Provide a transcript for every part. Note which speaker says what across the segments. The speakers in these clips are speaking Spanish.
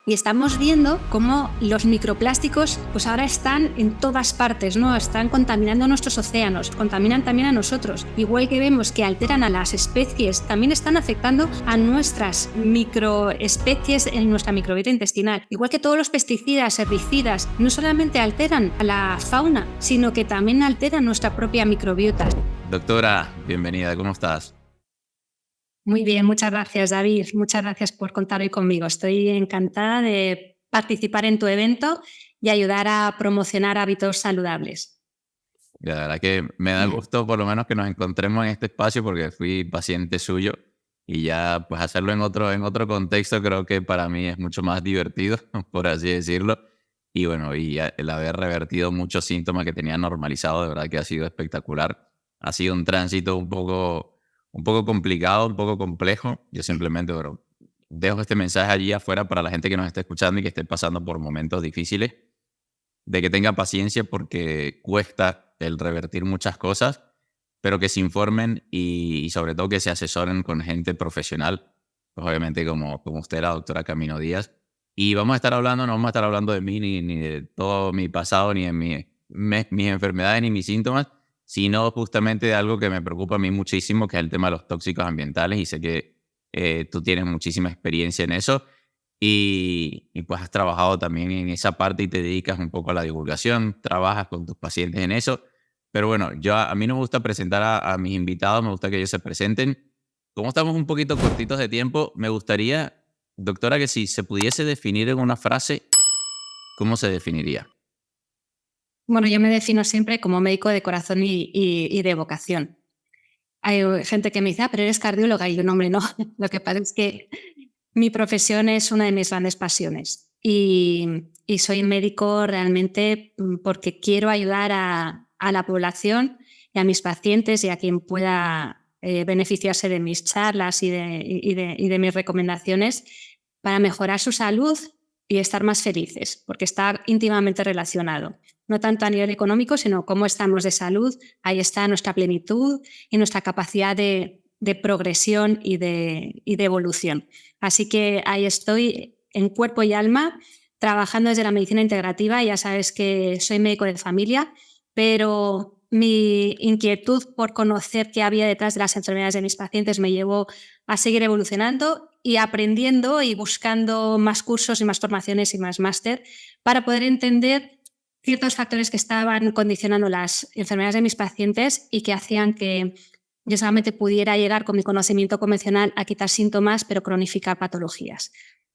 Speaker 1: Y estamos viendo cómo los microplásticos pues ahora están en todas partes, ¿no? Están contaminando nuestros océanos, contaminan también a nosotros. Igual que vemos que alteran a las especies, también están afectando a nuestras microespecies en nuestra microbiota intestinal. Igual que todos los pesticidas, herbicidas, no solamente alteran a la fauna, sino que también alteran nuestra propia microbiota.
Speaker 2: Doctora, bienvenida, ¿cómo estás?
Speaker 1: Muy bien, muchas gracias, David. Muchas gracias por contar hoy conmigo. Estoy encantada de participar en tu evento y ayudar a promocionar hábitos saludables.
Speaker 2: La verdad que me da gusto por lo menos que nos encontremos en este espacio porque fui paciente suyo y ya pues hacerlo en otro contexto creo que para mí es mucho más divertido, por así decirlo. Y bueno, el haber revertido muchos síntomas que tenía normalizado, de verdad que ha sido espectacular. Ha sido un tránsito un poco complicado, un poco complejo. Yo simplemente, bueno, dejo este mensaje allí afuera para la gente que nos esté escuchando y que esté pasando por momentos difíciles, de que tengan paciencia porque cuesta el revertir muchas cosas, pero que se informen y sobre todo que se asesoren con gente profesional, pues obviamente como usted, la doctora Camino Díaz. Y no vamos a estar hablando de mí ni de todo mi pasado, ni de mis enfermedades, ni mis síntomas, sino justamente de algo que me preocupa a mí muchísimo, que es el tema de los tóxicos ambientales. Y sé que tú tienes muchísima experiencia en eso y pues has trabajado también en esa parte y te dedicas un poco a la divulgación, trabajas con tus pacientes en eso. Pero bueno, a mí no me gusta presentar a mis invitados, me gusta que ellos se presenten. Como estamos un poquito cortitos de tiempo, me gustaría, doctora, que si se pudiese definir en una frase, ¿cómo se definiría?
Speaker 1: Bueno, yo me defino siempre como médico de corazón y de vocación. Hay gente que me dice, pero eres cardióloga. Y yo, no, hombre, no. Lo que pasa es que mi profesión es una de mis grandes pasiones. Y soy médico realmente porque quiero ayudar a la población y a mis pacientes y a quien pueda beneficiarse de mis charlas y de mis recomendaciones para mejorar su salud y estar más felices, porque está íntimamente relacionado. No tanto a nivel económico, sino cómo estamos de salud. Ahí está nuestra plenitud y nuestra capacidad de progresión y de evolución. Así que ahí estoy en cuerpo y alma, trabajando desde la medicina integrativa. Ya sabes que soy médico de familia, pero mi inquietud por conocer qué había detrás de las enfermedades de mis pacientes me llevó a seguir evolucionando y aprendiendo y buscando más cursos y más formaciones y más máster para poder entender ciertos factores que estaban condicionando las enfermedades de mis pacientes y que hacían que yo solamente pudiera llegar con mi conocimiento convencional a quitar síntomas, pero cronificar patologías.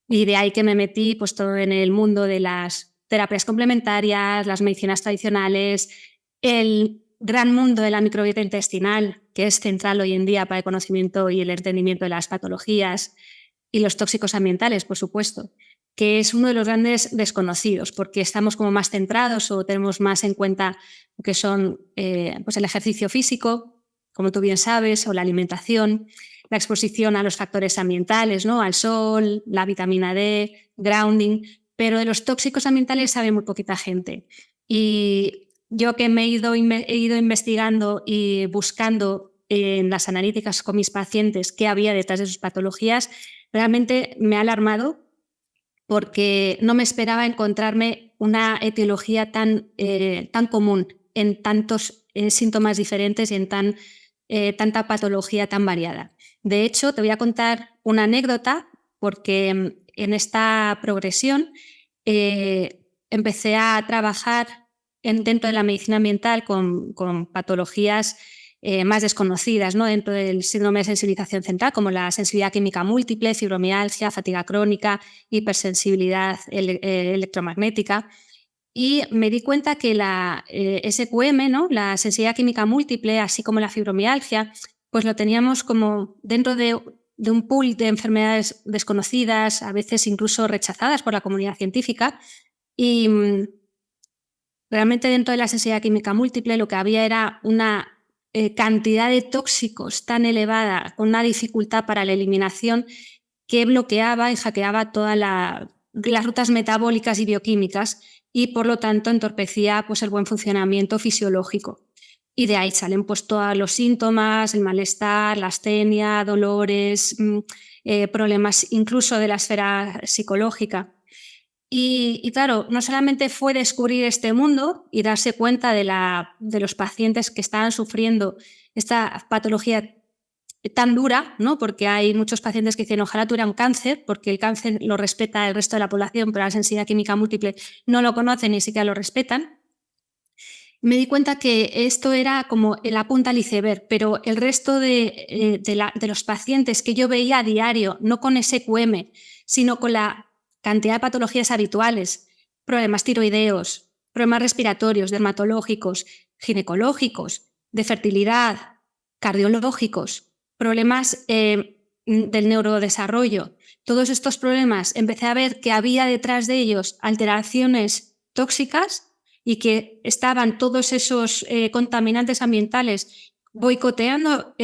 Speaker 1: Y de ahí que me metí pues, todo en el mundo de las terapias complementarias, las medicinas tradicionales, el gran mundo de la microbiota intestinal, que es central hoy en día para el conocimiento y el entendimiento de las patologías, y los tóxicos ambientales, por supuesto, que es uno de los grandes desconocidos, porque estamos como más centrados o tenemos más en cuenta lo que son pues el ejercicio físico, como tú bien sabes, o la alimentación, la exposición a los factores ambientales, ¿no? Al sol, la vitamina D, grounding, pero de los tóxicos ambientales sabe muy poquita gente. Y yo que he ido investigando y buscando en las analíticas con mis pacientes qué había detrás de sus patologías, realmente me ha alarmado porque no me esperaba encontrarme una etiología tan común en tantos síntomas diferentes y en tanta patología tan variada. De hecho, te voy a contar una anécdota porque en esta progresión empecé a trabajar dentro de la medicina ambiental con patologías más desconocidas, ¿no? Dentro del síndrome de sensibilización central, como la sensibilidad química múltiple, fibromialgia, fatiga crónica, hipersensibilidad electromagnética. Y me di cuenta que la SQM, ¿no? La sensibilidad química múltiple, así como la fibromialgia, pues lo teníamos como dentro de un pool de enfermedades desconocidas, a veces incluso rechazadas por la comunidad científica. Y realmente dentro de la sensibilidad química múltiple lo que había era una cantidad de tóxicos tan elevada, con una dificultad para la eliminación, que bloqueaba y hackeaba todas las rutas metabólicas y bioquímicas y por lo tanto entorpecía pues, el buen funcionamiento fisiológico. Y de ahí salen pues, todos los síntomas, el malestar, la astenia, dolores, problemas incluso de la esfera psicológica. Y claro, no solamente fue descubrir este mundo y darse cuenta de los pacientes que estaban sufriendo esta patología tan dura, ¿no? Porque hay muchos pacientes que dicen ojalá tuviera un cáncer, porque el cáncer lo respeta el resto de la población, pero la sensibilidad química múltiple no lo conocen ni siquiera lo respetan. Me di cuenta que esto era como la punta del iceberg, pero el resto de los pacientes que yo veía a diario, no con SQM, sino con la cantidad de patologías habituales, problemas tiroideos, problemas respiratorios, dermatológicos, ginecológicos, de fertilidad, cardiológicos, problemas del neurodesarrollo. Todos estos problemas empecé a ver que había detrás de ellos alteraciones tóxicas y que estaban todos esos contaminantes ambientales boicoteando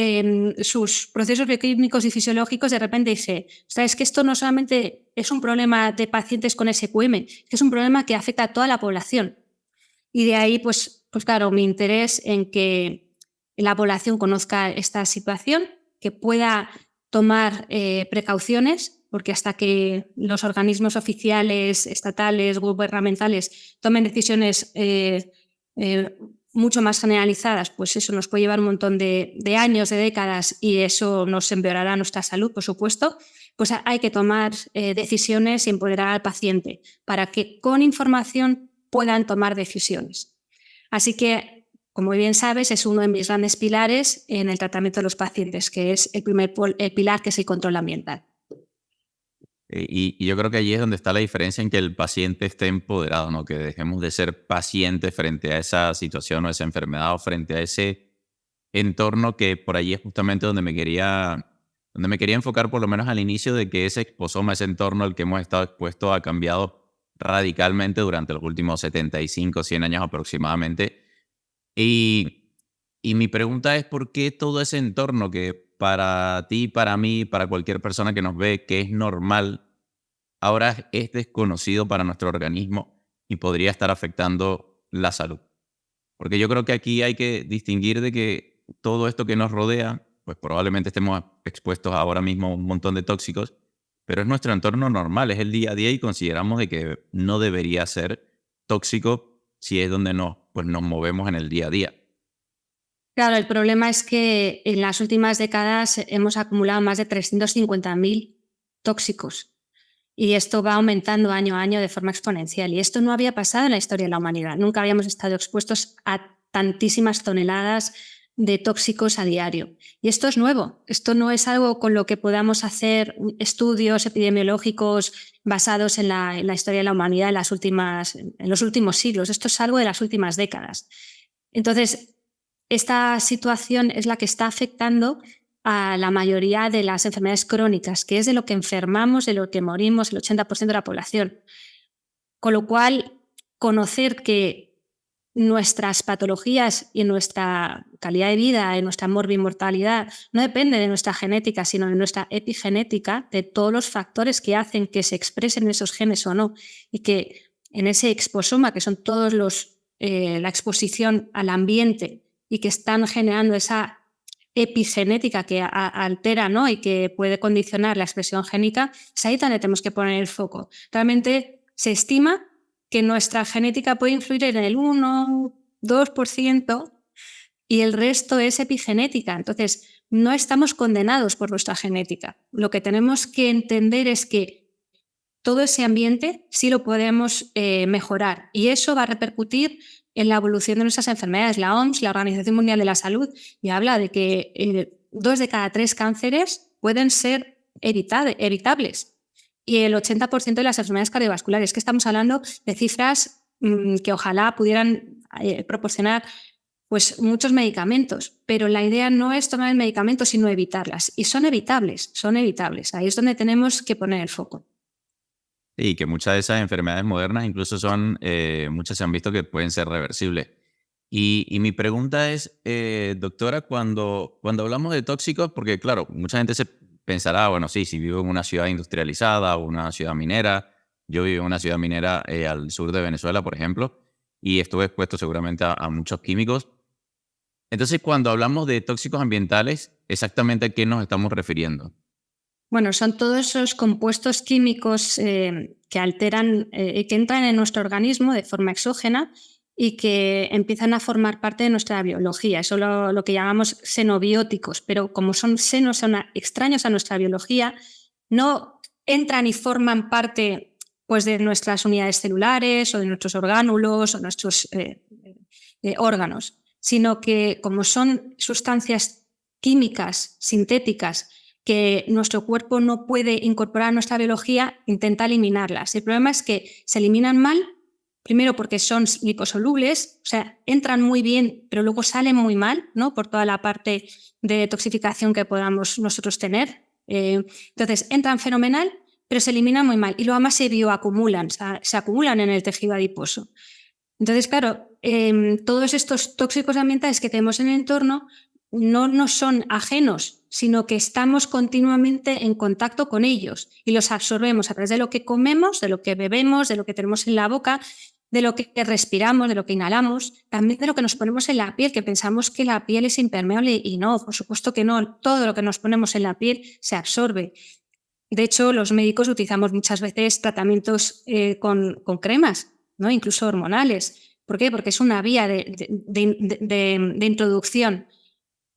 Speaker 1: sus procesos bioquímicos y fisiológicos. De repente dije, es que esto no solamente es un problema de pacientes con SQM, es un problema que afecta a toda la población. Y de ahí, pues claro, mi interés en que la población conozca esta situación, que pueda tomar precauciones, porque hasta que los organismos oficiales, estatales, gubernamentales tomen decisiones mucho más generalizadas, pues eso nos puede llevar un montón de años, de décadas, y eso nos empeorará nuestra salud, por supuesto. Pues hay que tomar decisiones y empoderar al paciente para que con información puedan tomar decisiones. Así que, como bien sabes, es uno de mis grandes pilares en el tratamiento de los pacientes, que es el primer pilar, que es el control ambiental.
Speaker 2: Y yo creo que allí es donde está la diferencia en que el paciente esté empoderado, ¿no? Que dejemos de ser pacientes frente a esa situación o esa enfermedad o frente a ese entorno, que por allí es justamente donde me quería enfocar, por lo menos al inicio, de que ese exposoma, ese entorno al que hemos estado expuestos, ha cambiado radicalmente durante los últimos 75, 100 años aproximadamente. Y, y mi pregunta es, ¿por qué todo ese entorno que para ti, para mí, para cualquier persona que nos ve, que es normal, ahora es desconocido para nuestro organismo y podría estar afectando la salud? Porque yo creo que aquí hay que distinguir de que todo esto que nos rodea, pues probablemente estemos expuestos ahora mismo a un montón de tóxicos, pero es nuestro entorno normal, es el día a día, y consideramos de que no debería ser tóxico si es donde pues nos movemos en el día a día.
Speaker 1: Claro, el problema es que en las últimas décadas hemos acumulado más de 350.000 tóxicos y esto va aumentando año a año de forma exponencial. Y esto no había pasado en la historia de la humanidad. Nunca habíamos estado expuestos a tantísimas toneladas de tóxicos a diario. Y esto es nuevo. Esto no es algo con lo que podamos hacer estudios epidemiológicos basados en la historia de la humanidad en los últimos siglos. Esto es algo de las últimas décadas. Entonces, esta situación es la que está afectando a la mayoría de las enfermedades crónicas, que es de lo que enfermamos, de lo que morimos el 80% de la población. Con lo cual, conocer que nuestras patologías y nuestra calidad de vida y nuestra morbimortalidad no depende de nuestra genética, sino de nuestra epigenética, de todos los factores que hacen que se expresen esos genes o no, y que en ese exposoma, que son todos la exposición al ambiente y que están generando esa epigenética que altera, ¿no? Y que puede condicionar la expresión génica, es ahí donde tenemos que poner el foco. Realmente se estima que nuestra genética puede influir en el 1-2% y el resto es epigenética. Entonces, no estamos condenados por nuestra genética. Lo que tenemos que entender es que todo ese ambiente sí lo podemos mejorar, y eso va a repercutir en la evolución de nuestras enfermedades. La OMS, la Organización Mundial de la Salud, ya habla de que 2 de cada 3 cánceres pueden ser evitables, y el 80% de las enfermedades cardiovasculares, que estamos hablando de cifras que ojalá pudieran proporcionar pues muchos medicamentos, pero la idea no es tomar el medicamento, sino evitarlas, y son evitables. Ahí es donde tenemos que poner el foco.
Speaker 2: Y que muchas de esas enfermedades modernas incluso muchas se han visto que pueden ser reversibles. Y mi pregunta es, doctora, cuando hablamos de tóxicos, porque claro, mucha gente se pensará, bueno, sí, si vivo en una ciudad industrializada o una ciudad minera. Yo vivo en una ciudad minera al sur de Venezuela, por ejemplo, y estuve expuesto seguramente a muchos químicos. Entonces, cuando hablamos de tóxicos ambientales, ¿exactamente a qué nos estamos refiriendo?
Speaker 1: Bueno, son todos esos compuestos químicos que alteran, que entran en nuestro organismo de forma exógena y que empiezan a formar parte de nuestra biología. Eso lo que llamamos xenobióticos, pero como son xenos, son extraños a nuestra biología, no entran y forman parte pues, de nuestras unidades celulares o de nuestros orgánulos o nuestros órganos, sino que como son sustancias químicas, sintéticas, que nuestro cuerpo no puede incorporar a nuestra biología, intenta eliminarlas. El problema es que se eliminan mal, primero porque son liposolubles, o sea, entran muy bien, pero luego salen muy mal, ¿no? Por toda la parte de toxificación que podamos nosotros tener. Entonces, entran fenomenal, pero se eliminan muy mal. Y luego además se bioacumulan, o sea, se acumulan en el tejido adiposo. Entonces, claro, todos estos tóxicos ambientales que tenemos en el entorno no nos son ajenos, sino que estamos continuamente en contacto con ellos y los absorbemos a través de lo que comemos, de lo que bebemos, de lo que tenemos en la boca, de lo que respiramos, de lo que inhalamos, también de lo que nos ponemos en la piel, que pensamos que la piel es impermeable y no, por supuesto que no, todo lo que nos ponemos en la piel se absorbe. De hecho, los médicos utilizamos muchas veces tratamientos con cremas, ¿no? Incluso hormonales. ¿Por qué? Porque es una vía de introducción.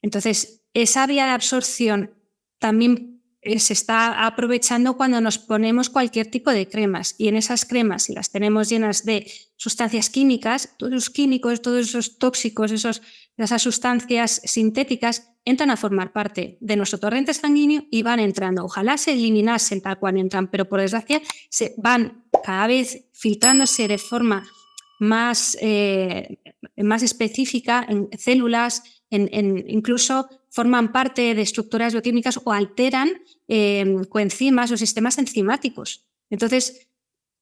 Speaker 1: Entonces, esa vía de absorción también se está aprovechando cuando nos ponemos cualquier tipo de cremas. Y en esas cremas, si las tenemos llenas de sustancias químicas, todos los químicos, todos esos tóxicos, esas sustancias sintéticas entran a formar parte de nuestro torrente sanguíneo y van entrando. Ojalá se eliminasen tal cual entran, pero por desgracia se van cada vez filtrándose de forma más específica en células, incluso forman parte de estructuras bioquímicas o alteran coenzimas o sistemas enzimáticos. Entonces,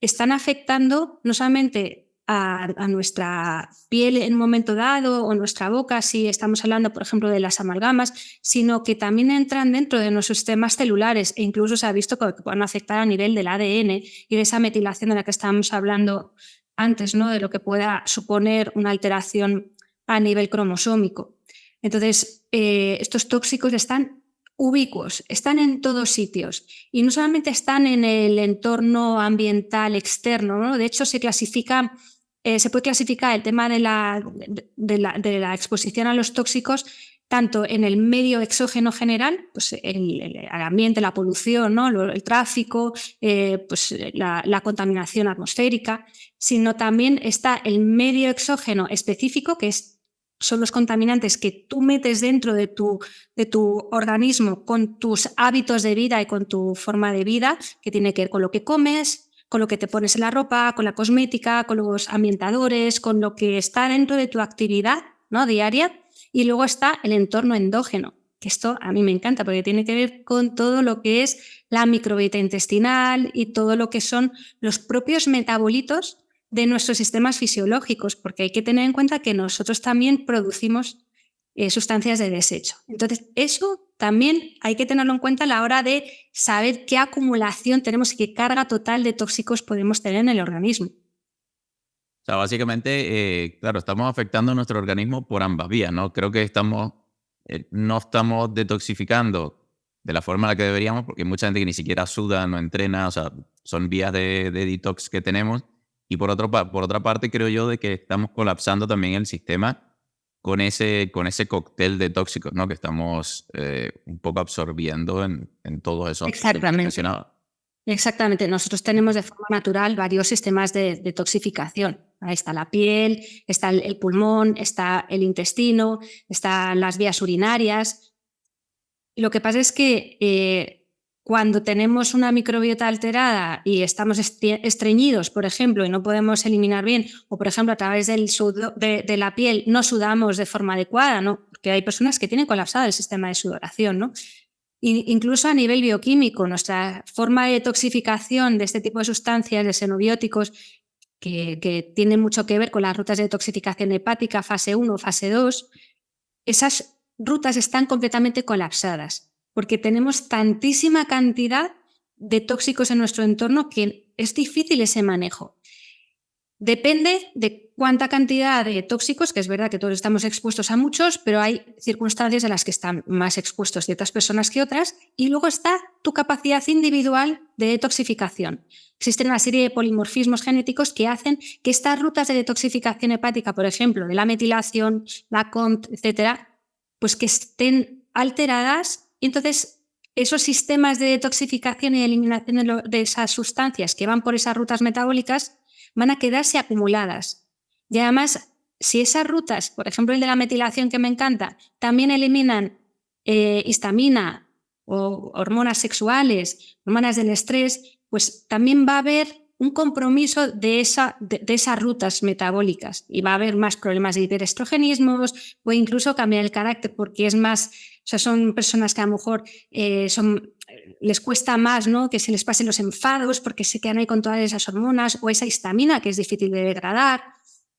Speaker 1: están afectando no solamente a nuestra piel en un momento dado o nuestra boca, si estamos hablando, por ejemplo, de las amalgamas, sino que también entran dentro de nuestros sistemas celulares e incluso se ha visto que pueden afectar a nivel del ADN y de esa metilación de la que estábamos hablando antes, ¿no? De lo que pueda suponer una alteración a nivel cromosómico. Entonces, estos tóxicos están ubicuos, están en todos sitios y no solamente están en el entorno ambiental externo, ¿no? De hecho se puede clasificar el tema de la exposición a los tóxicos tanto en el medio exógeno general, pues el ambiente, la polución, ¿no? El tráfico, pues la contaminación atmosférica, sino también está el medio exógeno específico, que son los contaminantes que tú metes dentro de tu organismo con tus hábitos de vida y con tu forma de vida, que tiene que ver con lo que comes, con lo que te pones en la ropa, con la cosmética, con los ambientadores, con lo que está dentro de tu actividad, ¿no? Diaria. Y luego está el entorno endógeno, que esto a mí me encanta porque tiene que ver con todo lo que es la microbiota intestinal y todo lo que son los propios metabolitos de nuestros sistemas fisiológicos, porque hay que tener en cuenta que nosotros también producimos sustancias de desecho. Entonces, eso también hay que tenerlo en cuenta a la hora de saber qué acumulación tenemos y qué carga total de tóxicos podemos tener en el organismo.
Speaker 2: O sea, básicamente, claro, estamos afectando a nuestro organismo por ambas vías, ¿no? Creo que no estamos detoxificando de la forma en la que deberíamos, porque hay mucha gente que ni siquiera suda, no entrena, o sea, son vías de detox que tenemos. Y por otra parte, creo yo de que estamos colapsando también el sistema con ese cóctel de tóxicos, ¿no? Que estamos un poco absorbiendo en todos esos que mencionaba.
Speaker 1: Exactamente. Nosotros tenemos de forma natural varios sistemas de detoxificación. Ahí está la piel, está el pulmón, está el intestino, están las vías urinarias. Lo que pasa es que cuando tenemos una microbiota alterada y estamos estreñidos, por ejemplo, y no podemos eliminar bien, o por ejemplo a través de la piel no sudamos de forma adecuada, ¿no? Porque hay personas que tienen colapsado el sistema de sudoración, ¿no? Incluso a nivel bioquímico, nuestra forma de detoxificación de este tipo de sustancias, de xenobióticos, que tienen mucho que ver con las rutas de detoxificación hepática, fase 1, fase 2, esas rutas están completamente colapsadas, porque tenemos tantísima cantidad de tóxicos en nuestro entorno que es difícil ese manejo. Depende de cuánta cantidad de tóxicos, que es verdad que todos estamos expuestos a muchos, pero hay circunstancias en las que están más expuestos ciertas personas que otras, y luego está tu capacidad individual de detoxificación. Existen una serie de polimorfismos genéticos que hacen que estas rutas de detoxificación hepática, por ejemplo, de la metilación, la COMT, etcétera, pues que estén alteradas, y entonces esos sistemas de detoxificación y eliminación de esas sustancias que van por esas rutas metabólicas van a quedarse acumuladas. Y además, si esas rutas, por ejemplo el de la metilación que me encanta, también eliminan histamina o hormonas sexuales, hormonas del estrés, pues también va a haber un compromiso de esas rutas metabólicas y va a haber más problemas de hiperestrogenismos o incluso cambiar el carácter porque es más, o sea, son personas que a lo mejor les cuesta más, ¿no?, que se les pasen los enfados porque se quedan ahí con todas esas hormonas o esa histamina que es difícil de degradar.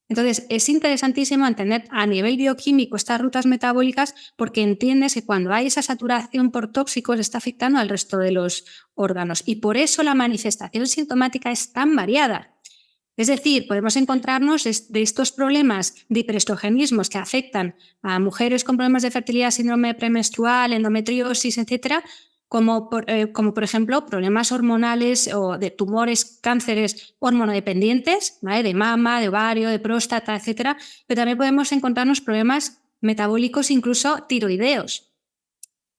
Speaker 1: Entonces, es interesantísimo entender a nivel bioquímico estas rutas metabólicas porque entiendes que cuando hay esa saturación por tóxicos está afectando al resto de los órganos y por eso la manifestación sintomática es tan variada. Es decir, podemos encontrarnos de estos problemas de hiperestrogenismos que afectan a mujeres con problemas de fertilidad, síndrome premenstrual, endometriosis, etcétera, como por ejemplo problemas hormonales o de tumores, cánceres hormonodependientes, ¿vale?, de mama, de ovario, de próstata, etcétera, pero también podemos encontrarnos problemas metabólicos, incluso tiroideos.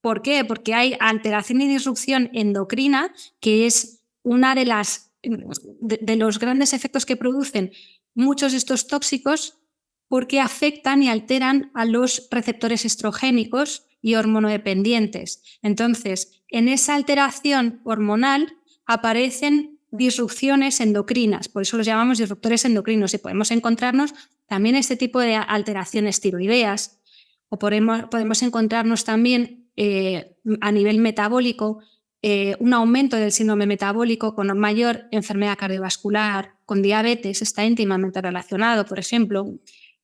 Speaker 1: ¿Por qué? Porque hay alteración y disrupción endocrina, que es una de los grandes efectos que producen muchos de estos tóxicos porque afectan y alteran a los receptores estrogénicos y hormonodependientes. Entonces, en esa alteración hormonal aparecen disrupciones endocrinas, por eso los llamamos disruptores endocrinos y podemos encontrarnos también este tipo de alteraciones tiroideas o podemos encontrarnos también a nivel metabólico un aumento del síndrome metabólico con mayor enfermedad cardiovascular, con diabetes, está íntimamente relacionado, por ejemplo,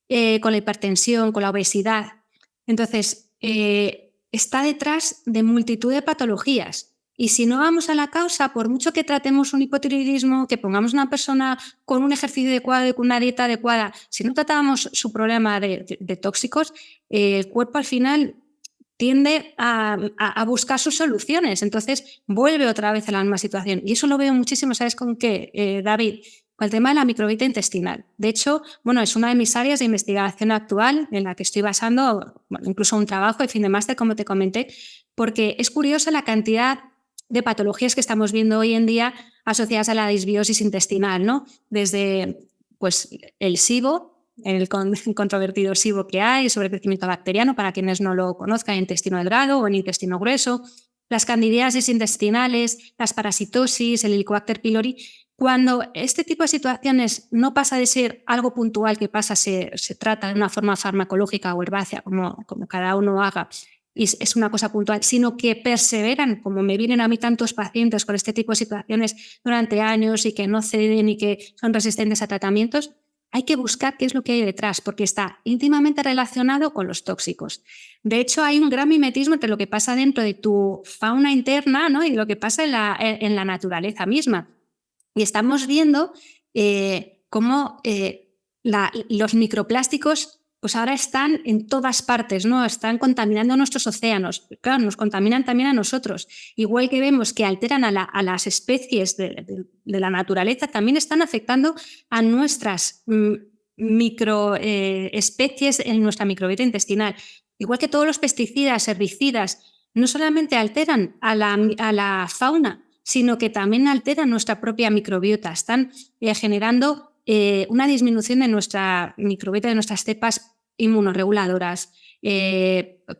Speaker 1: con la hipertensión, con la obesidad. Entonces, está detrás de multitud de patologías. Y si no vamos a la causa, por mucho que tratemos un hipotiroidismo, que pongamos una persona con un ejercicio adecuado y con una dieta adecuada, si no tratamos su problema de tóxicos, el cuerpo al final tiende a buscar sus soluciones. Entonces, vuelve otra vez a la misma situación. Y eso lo veo muchísimo, ¿sabes con qué, David? Con el tema de la microbiota intestinal. De hecho, bueno, es una de mis áreas de investigación actual en la que estoy basando, bueno, incluso un trabajo de fin de máster, como te comenté, porque es curiosa la cantidad de patologías que estamos viendo hoy en día asociadas a la disbiosis intestinal, ¿no? Desde pues, el SIBO, el controvertido SIBO que hay, sobre el crecimiento bacteriano, para quienes no lo conozcan, intestino delgado o en intestino grueso, las candidiasis intestinales, las parasitosis, el Helicobacter pylori. Cuando este tipo de situaciones no pasa de ser algo puntual que pasa, se trata de una forma farmacológica o herbácea, como cada uno haga, y es una cosa puntual, sino que perseveran, como me vienen a mí tantos pacientes con este tipo de situaciones durante años y que no ceden y que son resistentes a tratamientos, hay que buscar qué es lo que hay detrás, porque está íntimamente relacionado con los tóxicos. De hecho, hay un gran mimetismo entre lo que pasa dentro de tu fauna interna, ¿no?, y lo que pasa en la naturaleza misma. Y estamos viendo cómo los microplásticos pues ahora están en todas partes, ¿no? Están contaminando nuestros océanos. Claro, nos contaminan también a nosotros. Igual que vemos que alteran a las especies de la naturaleza, también están afectando a nuestras microespecies en nuestra microbiota intestinal. Igual que todos los pesticidas, herbicidas, no solamente alteran a la fauna, sino que también alteran nuestra propia microbiota. Están generando una disminución de nuestra microbiota, de nuestras cepas inmunorreguladoras,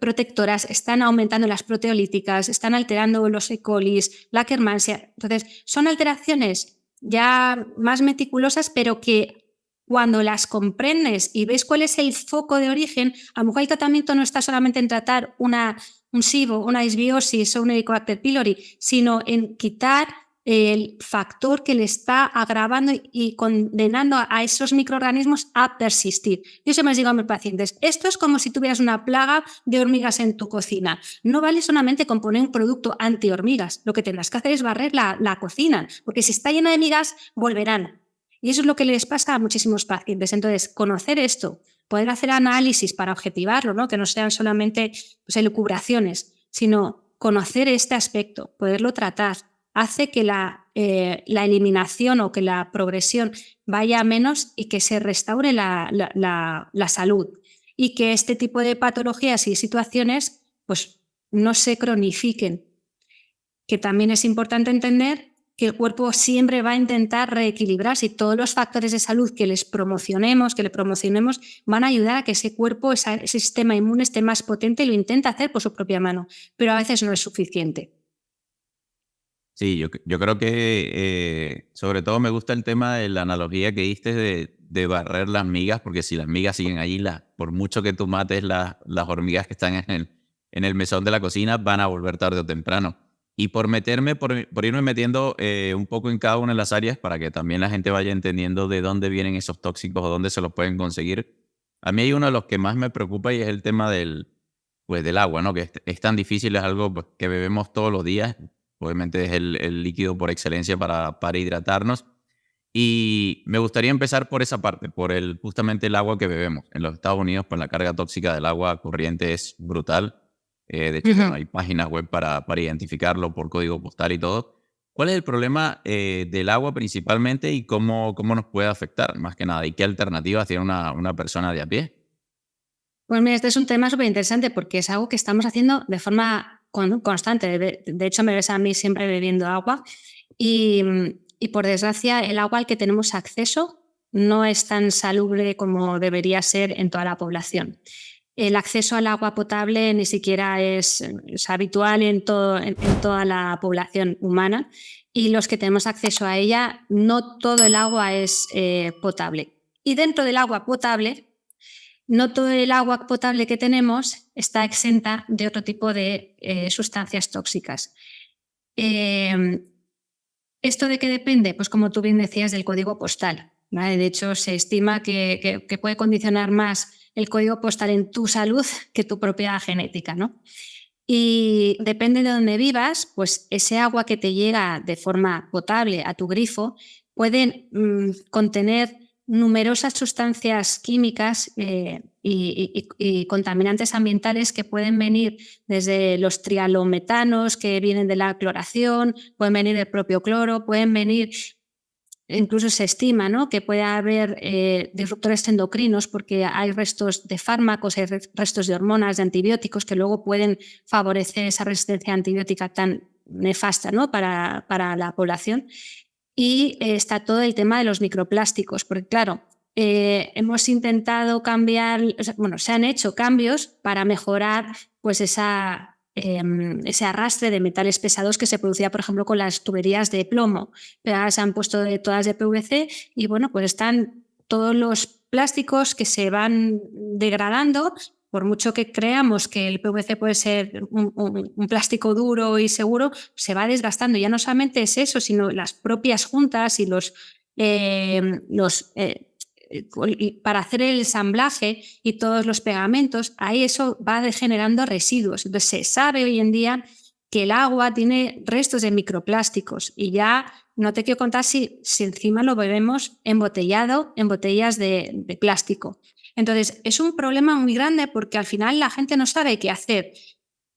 Speaker 1: protectoras, están aumentando las proteolíticas, están alterando los E. coli, la Akkermansia. Entonces, son alteraciones ya más meticulosas, pero que cuando las comprendes y ves cuál es el foco de origen, a lo mejor el tratamiento no está solamente en tratar un SIBO, una disbiosis o un Helicobacter pylori, sino en quitar el factor que le está agravando y condenando a esos microorganismos a persistir. Yo siempre les digo a mis pacientes, esto es como si tuvieras una plaga de hormigas en tu cocina. No vale solamente con poner un producto anti-hormigas, lo que tendrás que hacer es barrer la cocina, porque si está llena de migas, volverán. Y eso es lo que les pasa a muchísimos pacientes. Entonces, conocer esto, poder hacer análisis para objetivarlo, ¿no? Que no sean solamente pues, elucubraciones, sino conocer este aspecto, poderlo tratar, hace que la eliminación o que la progresión vaya a menos y que se restaure la salud. Y que este tipo de patologías y situaciones pues, no se cronifiquen. Que también es importante entender que el cuerpo siempre va a intentar reequilibrarse y todos los factores de salud que le promocionemos, van a ayudar a que ese cuerpo, ese sistema inmune esté más potente y lo intenta hacer por su propia mano, pero a veces no es suficiente.
Speaker 2: Sí, yo creo que sobre todo me gusta el tema de la analogía que diste de barrer las migas, porque si las migas siguen allí, por mucho que tú mates las hormigas que están en el mesón de la cocina, van a volver tarde o temprano. Y por irme metiendo un poco en cada una de las áreas para que también la gente vaya entendiendo de dónde vienen esos tóxicos o dónde se los pueden conseguir. A mí hay uno de los que más me preocupa y es el tema del agua, ¿no? Que es tan difícil, es algo pues, que bebemos todos los días. Obviamente es el líquido por excelencia para hidratarnos. Y me gustaría empezar por esa parte, justamente el agua que bebemos. En los Estados Unidos, pues la carga tóxica del agua corriente es brutal. De hecho, bueno, hay páginas web para identificarlo por código postal y todo. ¿Cuál es el problema del agua principalmente y cómo nos puede afectar, más que nada? ¿Y qué alternativas tiene una persona de a pie?
Speaker 1: Pues mira, este es un tema súper interesante porque es algo que estamos haciendo de forma constante. De hecho, me ves a mí siempre bebiendo agua y, y por desgracia el agua al que tenemos acceso no es tan salubre como debería ser en toda la población. El acceso al agua potable ni siquiera es habitual en toda la población humana y los que tenemos acceso a ella, no todo el agua es potable. Y dentro del agua potable, no todo el agua potable que tenemos está exenta de otro tipo de sustancias tóxicas. ¿Esto de qué depende? Pues como tú bien decías, del código postal, ¿vale? De hecho, se estima que puede condicionar más el código postal en tu salud que tu propia genética, ¿no? Y depende de dónde vivas, pues ese agua que te llega de forma potable a tu grifo puede contener numerosas sustancias químicas y contaminantes ambientales que pueden venir desde los trialometanos que vienen de la cloración, pueden venir del propio cloro, pueden venir. Incluso se estima, ¿no?, que puede haber disruptores endocrinos porque hay restos de fármacos, hay restos de hormonas, de antibióticos que luego pueden favorecer esa resistencia antibiótica tan nefasta, ¿no?, para la población. Y está todo el tema de los microplásticos, porque claro, hemos intentado cambiar, se han hecho cambios para mejorar pues ese arrastre de metales pesados que se producía, por ejemplo, con las tuberías de plomo. Pero ahora se han puesto todas de PVC y bueno, pues están todos los plásticos que se van degradando. Por mucho que creamos que el PVC puede ser un plástico duro y seguro, se va desgastando. Ya no solamente es eso, sino las propias juntas y para hacer el ensamblaje y todos los pegamentos, ahí eso va generando residuos. Entonces se sabe hoy en día que el agua tiene restos de microplásticos y ya no te quiero contar si encima lo bebemos embotellado en botellas de plástico. Entonces es un problema muy grande porque al final la gente no sabe qué hacer.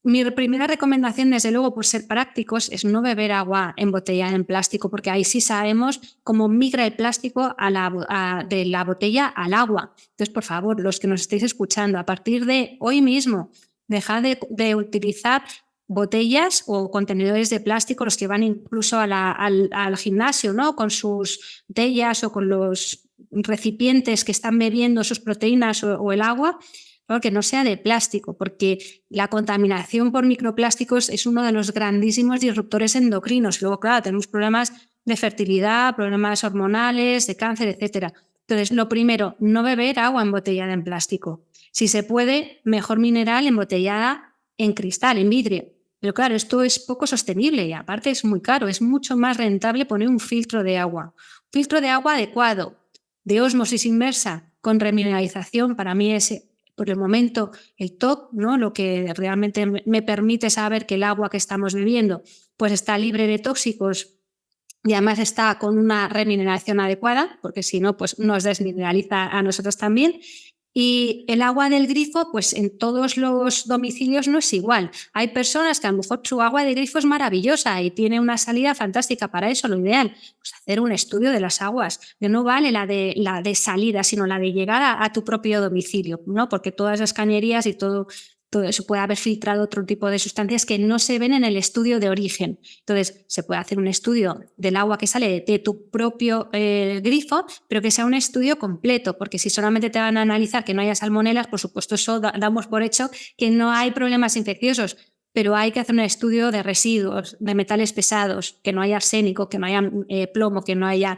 Speaker 1: Mi primera recomendación, desde luego, por ser prácticos, es no beber agua embotellada en plástico, porque ahí sí sabemos cómo migra el plástico de la botella al agua. Entonces, por favor, los que nos estéis escuchando, a partir de hoy mismo, dejad de utilizar botellas o contenedores de plástico, los que van incluso al gimnasio, ¿no?, con sus botellas o con los recipientes que están bebiendo sus proteínas o el agua. Que no sea de plástico, porque la contaminación por microplásticos es uno de los grandísimos disruptores endocrinos. Luego, claro, tenemos problemas de fertilidad, problemas hormonales, de cáncer, etc. Entonces, lo primero, no beber agua embotellada en plástico. Si se puede, mejor mineral embotellada en cristal, en vidrio. Pero claro, esto es poco sostenible y aparte es muy caro. Es mucho más rentable poner un filtro de agua. Un filtro de agua adecuado, de ósmosis inversa, con remineralización, para mí es por el momento el top, ¿no?, lo que realmente me permite saber que el agua que estamos bebiendo pues está libre de tóxicos y además está con una remineralización adecuada, porque si no, pues nos desmineraliza a nosotros también. Y el agua del grifo, pues en todos los domicilios no es igual. Hay personas que a lo mejor su agua de grifo es maravillosa y tiene una salida fantástica. Para eso lo ideal, pues hacer un estudio de las aguas. Que no vale la de salida, sino la de llegar a tu propio domicilio, ¿no? Porque todas las cañerías y todo eso puede haber filtrado otro tipo de sustancias que no se ven en el estudio de origen. Entonces, se puede hacer un estudio del agua que sale de tu propio grifo, pero que sea un estudio completo, porque si solamente te van a analizar que no haya salmonelas, por supuesto, eso damos por hecho que no hay problemas infecciosos, pero hay que hacer un estudio de residuos, de metales pesados, que no haya arsénico, que no haya plomo, que no haya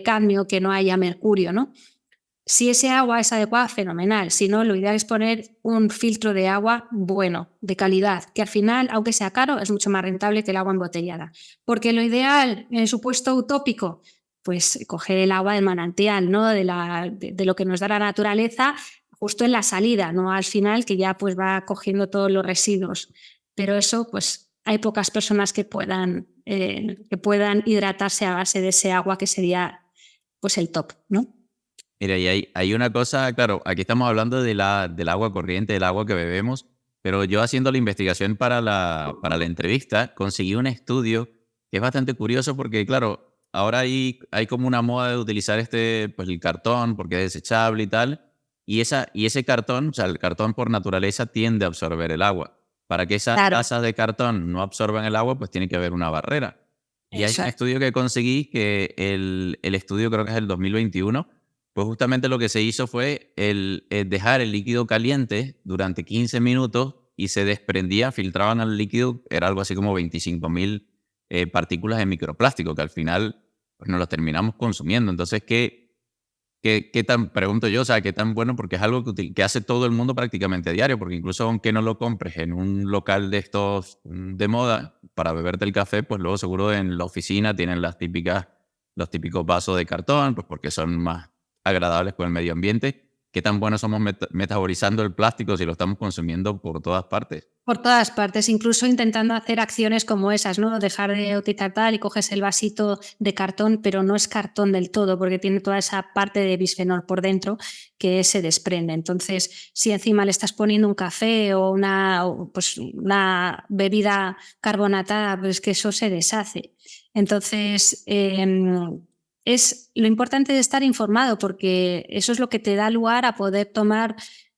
Speaker 1: cadmio, que no haya mercurio, ¿no? Si ese agua es adecuada, fenomenal. Si no, lo ideal es poner un filtro de agua bueno, de calidad, que al final, aunque sea caro, es mucho más rentable que el agua embotellada. Porque lo ideal, en el supuesto utópico, pues coger el agua del manantial, ¿no? De lo que nos da la naturaleza, justo en la salida, no al final, que ya pues va cogiendo todos los residuos. Pero eso, pues hay pocas personas que puedan hidratarse a base de ese agua, que sería pues el top, ¿no?
Speaker 2: Mira, y hay una cosa, claro, aquí estamos hablando del agua corriente, del agua que bebemos, pero yo haciendo la investigación para la entrevista, conseguí un estudio que es bastante curioso porque, claro, ahora hay como una moda de utilizar pues el cartón porque es desechable y tal, y ese cartón, o sea, el cartón por naturaleza tiende a absorber el agua. Para que esas
Speaker 1: Claro,
Speaker 2: tazas de cartón no absorban el agua, pues tiene que haber una barrera. Y hay
Speaker 1: eso
Speaker 2: un
Speaker 1: es.
Speaker 2: estudio que conseguí, que el estudio creo que es el 2021, pues justamente lo que se hizo fue dejar el líquido caliente durante 15 minutos y se desprendía, filtraban al líquido, era algo así como 25.000 partículas de microplástico, que al final pues nos los terminamos consumiendo. Entonces, ¿qué tan, pregunto yo, o sea, qué tan bueno? Porque es algo que hace todo el mundo prácticamente a diario, porque incluso aunque no lo compres en un local de estos de moda para beberte el café, pues luego seguro en la oficina tienen los típicos vasos de cartón, pues porque son más agradables con el medio ambiente. ¿Qué tan buenos somos metabolizando el plástico si lo estamos consumiendo por todas partes?
Speaker 1: Por todas partes, incluso intentando hacer acciones como esas, ¿no? Dejar de utilizar tal y coges el vasito de cartón, pero no es cartón del todo, porque tiene toda esa parte de bisfenol por dentro que se desprende. Entonces, si encima le estás poniendo un café pues una bebida carbonatada, pues que eso se deshace. Entonces, lo importante es estar informado, porque eso es lo que te da lugar a poder tomar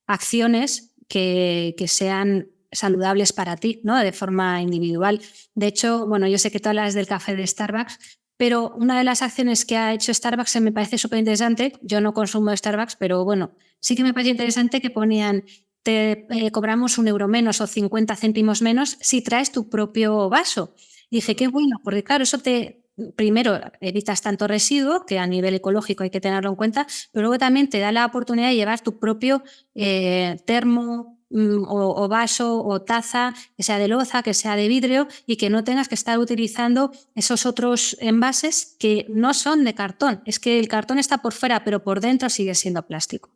Speaker 1: acciones que sean saludables para ti, ¿no? De forma individual. De hecho, bueno, yo sé que tú hablas del café de Starbucks, pero una de las acciones que ha hecho Starbucks me parece súper interesante. Yo no consumo Starbucks, pero bueno, sí que me parece interesante que ponían: te cobramos 1 euro menos o 50 céntimos menos si traes tu propio vaso. Y dije, qué bueno, porque claro, eso primero, evitas tanto residuo, que a nivel ecológico hay que tenerlo en cuenta, pero luego también te da la oportunidad de llevar tu propio termo, o vaso o taza, que sea de loza, que sea de vidrio, y que no tengas que estar utilizando esos otros envases que no son de cartón. Es que el cartón está por fuera, pero por dentro sigue siendo plástico.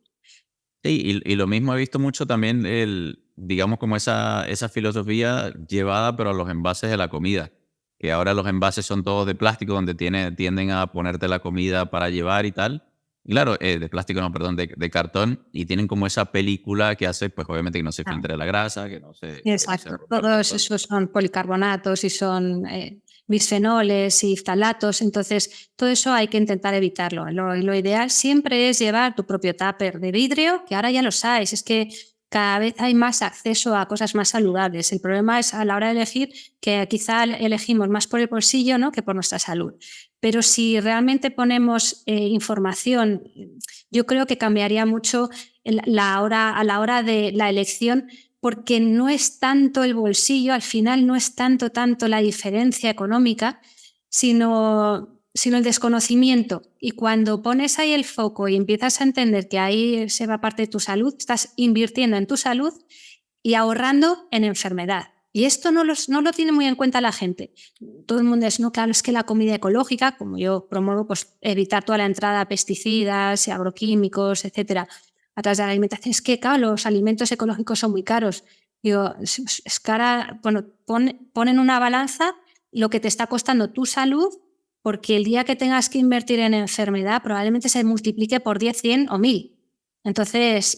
Speaker 2: Sí, y lo mismo he visto mucho también, digamos, como esa filosofía llevada, pero a los envases de la comida. Que ahora los envases son todos de plástico, donde tienden a ponerte la comida para llevar y tal. Y claro, de plástico, no, perdón, de cartón. Y tienen como esa película que hace, pues obviamente que no se
Speaker 1: Ah,
Speaker 2: filtre la grasa, que no se
Speaker 1: exacto.
Speaker 2: rompa el
Speaker 1: Todos
Speaker 2: cartón.
Speaker 1: esos son policarbonatos y son bisfenoles y ftalatos. Entonces, todo eso hay que intentar evitarlo. Lo ideal siempre es llevar tu propio tupper de vidrio, que ahora ya lo sabes. Es que cada vez hay más acceso a cosas más saludables. El problema es a la hora de elegir, que quizá elegimos más por el bolsillo, ¿no?, que por nuestra salud. Pero si realmente ponemos información, yo creo que cambiaría mucho a la hora de la elección, porque no es tanto el bolsillo, al final no es tanto la diferencia económica, sino el desconocimiento. Y cuando pones ahí el foco y empiezas a entender que ahí se va parte de tu salud, estás invirtiendo en tu salud y ahorrando en enfermedad. Y esto no lo tiene muy en cuenta la gente. Todo el mundo no, claro, es que la comida ecológica, como yo promuevo, pues evitar toda la entrada a pesticidas, agroquímicos, etcétera, a través de la alimentación. Es que, claro, los alimentos ecológicos son muy caros. Digo, es cara, bueno, pon en una balanza lo que te está costando tu salud porque el día que tengas que invertir en enfermedad probablemente se multiplique por 10, 100 o 1000. Entonces,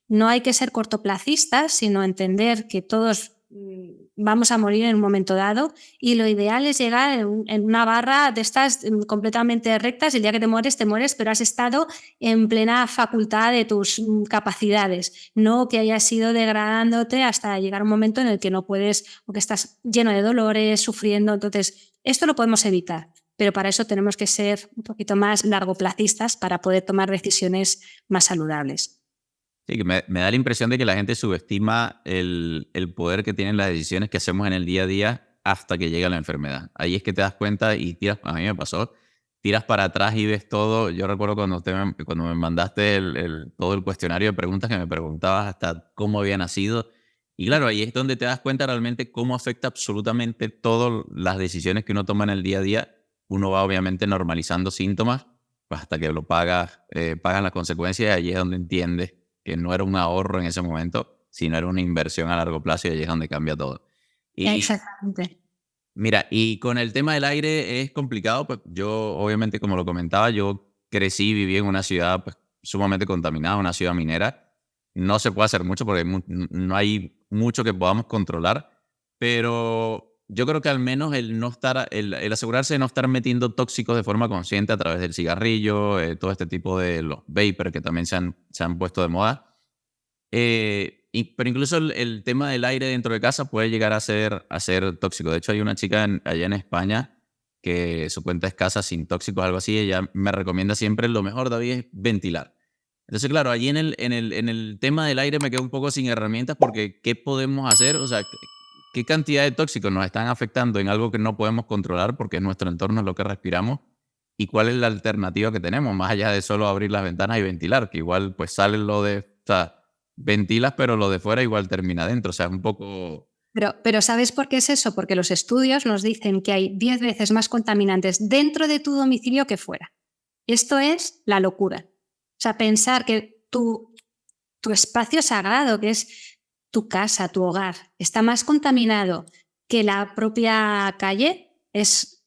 Speaker 1: no hay que ser cortoplacistas, sino entender que todos vamos a morir en un momento dado, y lo ideal es llegar en una barra de estas completamente rectas, y el día que te mueres, pero has estado en plena facultad de tus capacidades, no que hayas ido degradándote hasta llegar a un momento en el que no puedes, o que estás lleno de dolores, sufriendo. Entonces, esto lo podemos evitar, pero para eso tenemos que ser un poquito más largoplacistas para poder tomar decisiones más saludables.
Speaker 2: Sí, que me da la impresión de que la gente subestima el poder que tienen las decisiones que hacemos en el día a día hasta que llega la enfermedad. Ahí es que te das cuenta y tiras, a mí me pasó, tiras para atrás y ves todo. Yo recuerdo cuando me mandaste todo el cuestionario de preguntas que me preguntabas hasta cómo había nacido. Y claro, ahí es donde te das cuenta realmente cómo afecta absolutamente todas las decisiones que uno toma en el día a día. Uno va obviamente normalizando síntomas pues, hasta que pagan las consecuencias, y ahí es donde entiendes que no era un ahorro en ese momento, sino era una inversión a largo plazo, y ahí es donde cambia todo. Y
Speaker 1: Exactamente.
Speaker 2: mira, y con el tema del aire es complicado, pues yo obviamente, como lo comentaba, yo crecí, viví en una ciudad pues, sumamente contaminada, una ciudad minera. No se puede hacer mucho porque no hay mucho que podamos controlar, pero yo creo que al menos el asegurarse de no estar metiendo tóxicos de forma consciente a través del cigarrillo, todo este tipo de los vapor que también se han puesto de moda, pero incluso el tema del aire dentro de casa puede llegar a ser tóxico. De hecho, hay una chica allá en España que su cuenta es Casa Sin Tóxicos, algo así. Ella me recomienda siempre, lo mejor, David, es ventilar. Entonces, claro, allí en el tema del aire me quedo un poco sin herramientas porque ¿qué podemos hacer? O sea, ¿qué cantidad de tóxicos nos están afectando en algo que no podemos controlar porque es nuestro entorno, es lo que respiramos? ¿Y cuál es la alternativa que tenemos? Más allá de solo abrir las ventanas y ventilar, que igual pues sale lo de... O sea, ventilas, pero lo de fuera igual termina dentro. O sea, es un poco...
Speaker 1: Pero ¿sabes por qué es eso? Porque los estudios nos dicen que hay 10 veces más contaminantes dentro de tu domicilio que fuera. Esto es la locura. O sea, pensar que tu espacio sagrado, que es tu casa, tu hogar, está más contaminado que la propia calle, es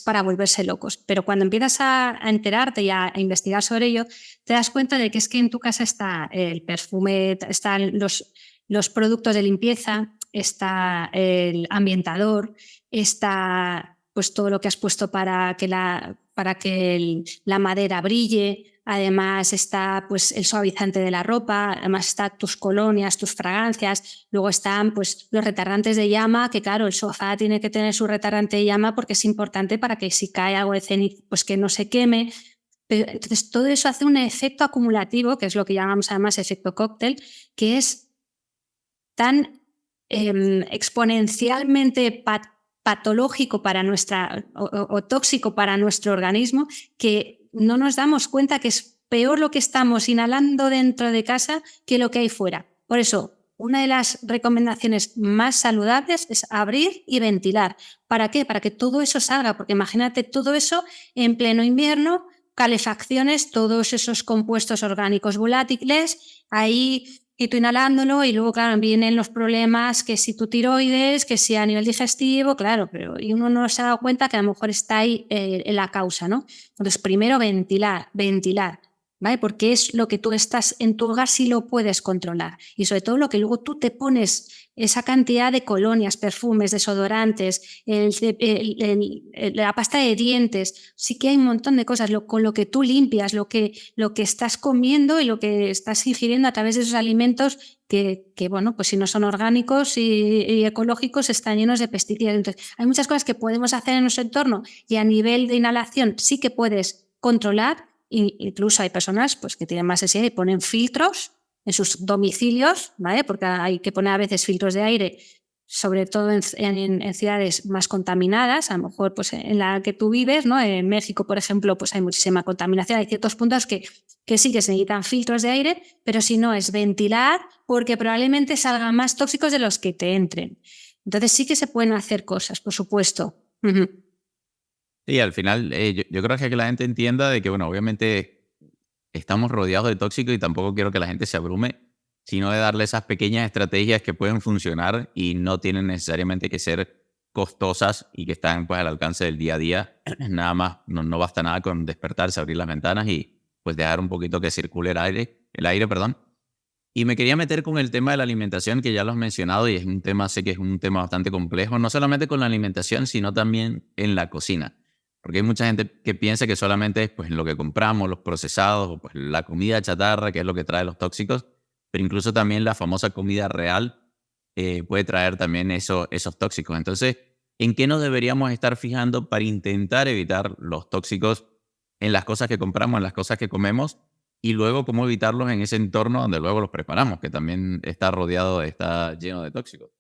Speaker 1: para volverse locos. Pero cuando empiezas a enterarte y a investigar sobre ello, te das cuenta de que es que en tu casa está el perfume, están los productos de limpieza, está el ambientador, está pues todo lo que has puesto para que la madera brille. Además está pues el suavizante de la ropa, además está tus colonias, tus fragancias, luego están pues los retardantes de llama, que claro, el sofá tiene que tener su retardante de llama porque es importante para que si cae algo de ceniza pues que no se queme. Pero, entonces todo eso hace un efecto acumulativo, que es lo que llamamos además efecto cóctel, que es tan exponencialmente patológico para o tóxico para nuestro organismo, que no nos damos cuenta que es peor lo que estamos inhalando dentro de casa que lo que hay fuera. Por eso, una de las recomendaciones más saludables es abrir y ventilar. ¿Para qué? Para que todo eso salga, porque imagínate todo eso en pleno invierno, calefacciones, todos esos compuestos orgánicos volátiles, ahí y tú inhalándolo, y luego, claro, vienen los problemas, que si tu tiroides, que si a nivel digestivo, claro, pero y uno no se ha dado cuenta que a lo mejor está ahí en la causa, ¿no? Entonces, primero ventilar, ¿vale? Porque es lo que tú estás en tu hogar si lo puedes controlar. Y sobre todo lo que luego tú te pones, esa cantidad de colonias, perfumes, desodorantes, la pasta de dientes, sí que hay un montón de cosas, con lo que tú limpias, lo que estás comiendo y lo que estás ingiriendo a través de esos alimentos que bueno, pues si no son orgánicos y ecológicos, están llenos de pesticidas. Entonces, hay muchas cosas que podemos hacer en nuestro entorno y a nivel de inhalación sí que puedes controlar. Incluso hay personas pues, que tienen más sensibilidad y ponen filtros en sus domicilios, ¿vale? Porque hay que poner a veces filtros de aire, sobre todo en ciudades más contaminadas, a lo mejor pues, en la que tú vives, ¿no? En México, por ejemplo, pues hay muchísima contaminación, hay ciertos puntos que sí que se necesitan filtros de aire, pero si no es ventilar, porque probablemente salgan más tóxicos de los que te entren. Entonces sí que se pueden hacer cosas, por supuesto.
Speaker 2: Sí, al final yo creo que la gente entienda de que, bueno, obviamente estamos rodeados de tóxicos y tampoco quiero que la gente se abrume, sino de darle esas pequeñas estrategias que pueden funcionar y no tienen necesariamente que ser costosas y que están pues al alcance del día a día. Nada más, no basta nada con despertarse, abrir las ventanas y pues dejar un poquito que circule el aire, perdón. Y me quería meter con el tema de la alimentación, que ya lo has mencionado, y es un tema, sé que es un tema bastante complejo, no solamente con la alimentación, sino también en la cocina. Porque hay mucha gente que piensa que solamente es pues, en lo que compramos, los procesados, o pues, la comida chatarra, que es lo que trae los tóxicos, pero incluso también la famosa comida real puede traer también esos tóxicos. Entonces, ¿en qué nos deberíamos estar fijando para intentar evitar los tóxicos en las cosas que compramos, en las cosas que comemos? Y luego, ¿cómo evitarlos en ese entorno donde luego los preparamos, que también está rodeado, está lleno de tóxicos?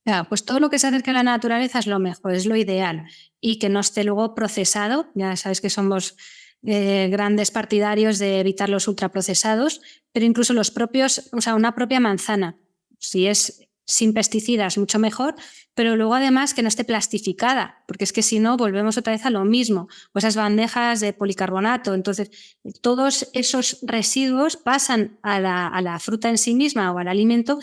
Speaker 1: Ya, pues todo lo que se acerque a la naturaleza es lo mejor, es lo ideal. Y que no esté luego procesado. Ya sabes que somos grandes partidarios de evitar los ultraprocesados, pero incluso los propios, o sea, una propia manzana, si es sin pesticidas, mucho mejor, pero luego además que no esté plastificada, porque es que si no volvemos otra vez a lo mismo, o esas bandejas de policarbonato. Entonces, todos esos residuos pasan a la fruta en sí misma o al alimento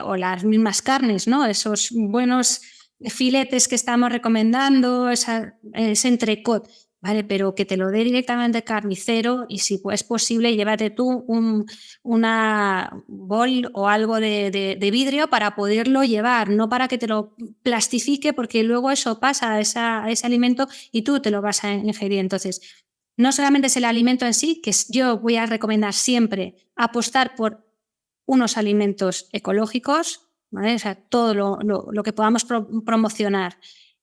Speaker 1: o las mismas carnes, ¿no? Esos buenos filetes que estamos recomendando, ese entrecot, ¿vale? Pero que te lo dé directamente el carnicero y si es posible llévate tú una bol o algo de vidrio para poderlo llevar, no para que te lo plastifique porque luego eso pasa a ese alimento y tú te lo vas a ingerir. Entonces, no solamente es el alimento en sí, que yo voy a recomendar siempre apostar por unos alimentos ecológicos, ¿vale? O sea, todo lo que podamos promocionar,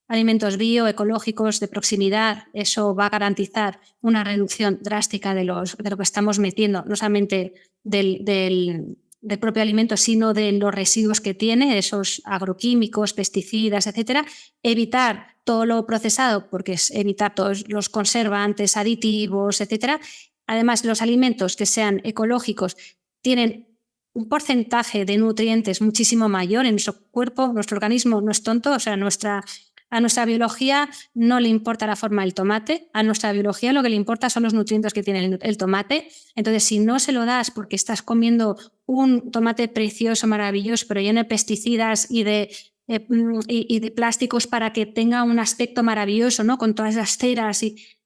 Speaker 1: alimentos bio, ecológicos, de proximidad, eso va a garantizar una reducción drástica de lo que estamos metiendo, no solamente del propio alimento, sino de los residuos que tiene, esos agroquímicos, pesticidas, etcétera. Evitar todo lo procesado, porque es evitar todos los conservantes, aditivos, etcétera. Además, los alimentos que sean ecológicos tienen un porcentaje de nutrientes muchísimo mayor en nuestro cuerpo. Nuestro organismo no es tonto, o sea, a nuestra biología no le importa la forma del tomate, a nuestra biología lo que le importa son los nutrientes que tiene el tomate. Entonces, si no se lo das porque estás comiendo un tomate precioso, maravilloso, pero lleno de pesticidas y de plásticos para que tenga un aspecto maravilloso, ¿no? Con todas las ceras,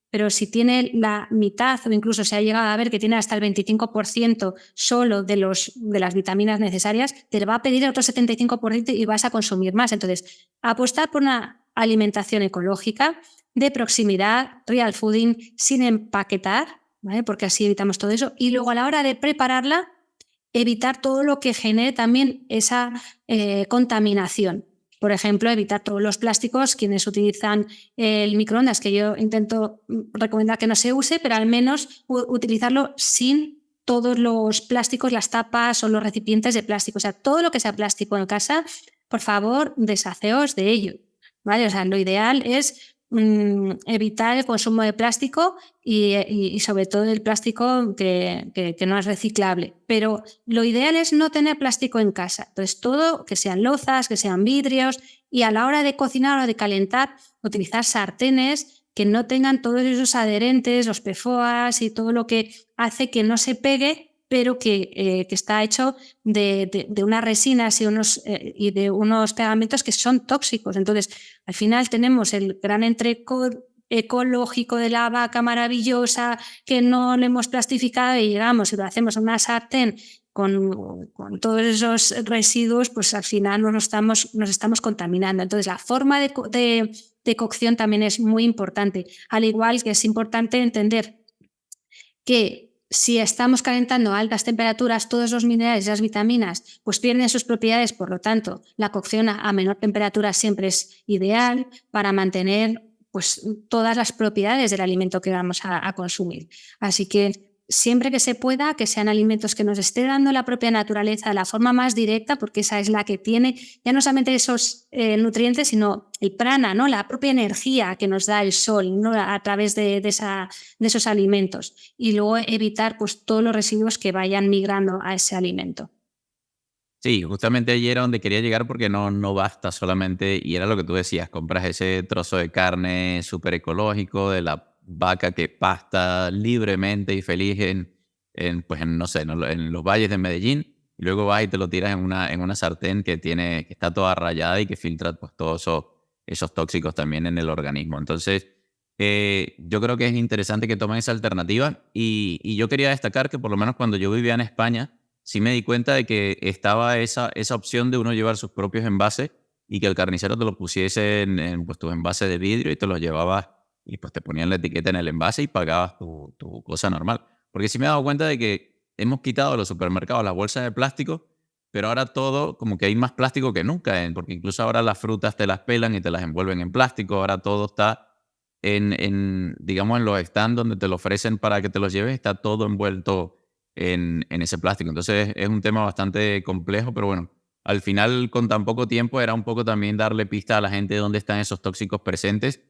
Speaker 1: pero si tiene la mitad o incluso se ha llegado a ver que tiene hasta el 25% solo de las vitaminas necesarias, te va a pedir el otro 75% y vas a consumir más. Entonces, apostar por una alimentación ecológica, de proximidad, real fooding, sin empaquetar, ¿vale? Porque así evitamos todo eso. Y luego a la hora de prepararla, evitar todo lo que genere también esa contaminación. Por ejemplo, evitar todos los plásticos, quienes utilizan el microondas, que yo intento recomendar que no se use, pero al menos utilizarlo sin todos los plásticos, las tapas o los recipientes de plástico. O sea, todo lo que sea plástico en casa, por favor, deshaceos de ello, ¿vale? O sea, lo ideal es evitar el consumo de plástico y sobre todo el plástico que no es reciclable. Pero lo ideal es no tener plástico en casa. Entonces, todo, que sean lozas, que sean vidrios, y a la hora de cocinar o de calentar, utilizar sartenes que no tengan todos esos adherentes, los PFOAs y todo lo que hace que no se pegue, pero que está hecho de unas resinas y de unos pegamentos que son tóxicos. Entonces, al final tenemos el gran entrecot ecológico de la vaca maravillosa que no le hemos plastificado y llegamos y lo hacemos en una sartén con todos esos residuos, pues al final nos estamos contaminando. Entonces, la forma de cocción también es muy importante, al igual que es importante entender que si estamos calentando a altas temperaturas, todos los minerales y las vitaminas pues pierden sus propiedades, por lo tanto, la cocción a menor temperatura siempre es ideal para mantener pues, todas las propiedades del alimento que vamos a consumir. Así que siempre que se pueda, que sean alimentos que nos esté dando la propia naturaleza de la forma más directa, porque esa es la que tiene ya no solamente esos nutrientes, sino el prana, ¿no? La propia energía que nos da el sol, ¿no? A través de esos alimentos. Y luego evitar pues, todos los residuos que vayan migrando a ese alimento.
Speaker 2: Sí, justamente ayer era donde quería llegar porque no basta solamente, y era lo que tú decías, compras ese trozo de carne súper ecológico de la vaca que pasta libremente y feliz pues no sé, en los valles de Medellín, y luego vas y te lo tiras en una sartén que está toda rayada y que filtra pues todo eso, esos tóxicos también en el organismo. Entonces, yo creo que es interesante que tomen esa alternativa y yo quería destacar que por lo menos cuando yo vivía en España, sí me di cuenta de que estaba esa opción de uno llevar sus propios envases y que el carnicero te los pusiese en pues, tus envases de vidrio y te los llevabas y pues te ponían la etiqueta en el envase y pagabas tu cosa normal. Porque sí me he dado cuenta de que hemos quitado de los supermercados las bolsas de plástico, pero ahora todo, como que hay más plástico que nunca, porque incluso ahora las frutas te las pelan y te las envuelven en plástico, ahora todo está digamos, en los stands donde te lo ofrecen para que te los lleves, está todo envuelto en ese plástico. Entonces es un tema bastante complejo, pero bueno, al final con tan poco tiempo era un poco también darle pista a la gente de dónde están esos tóxicos presentes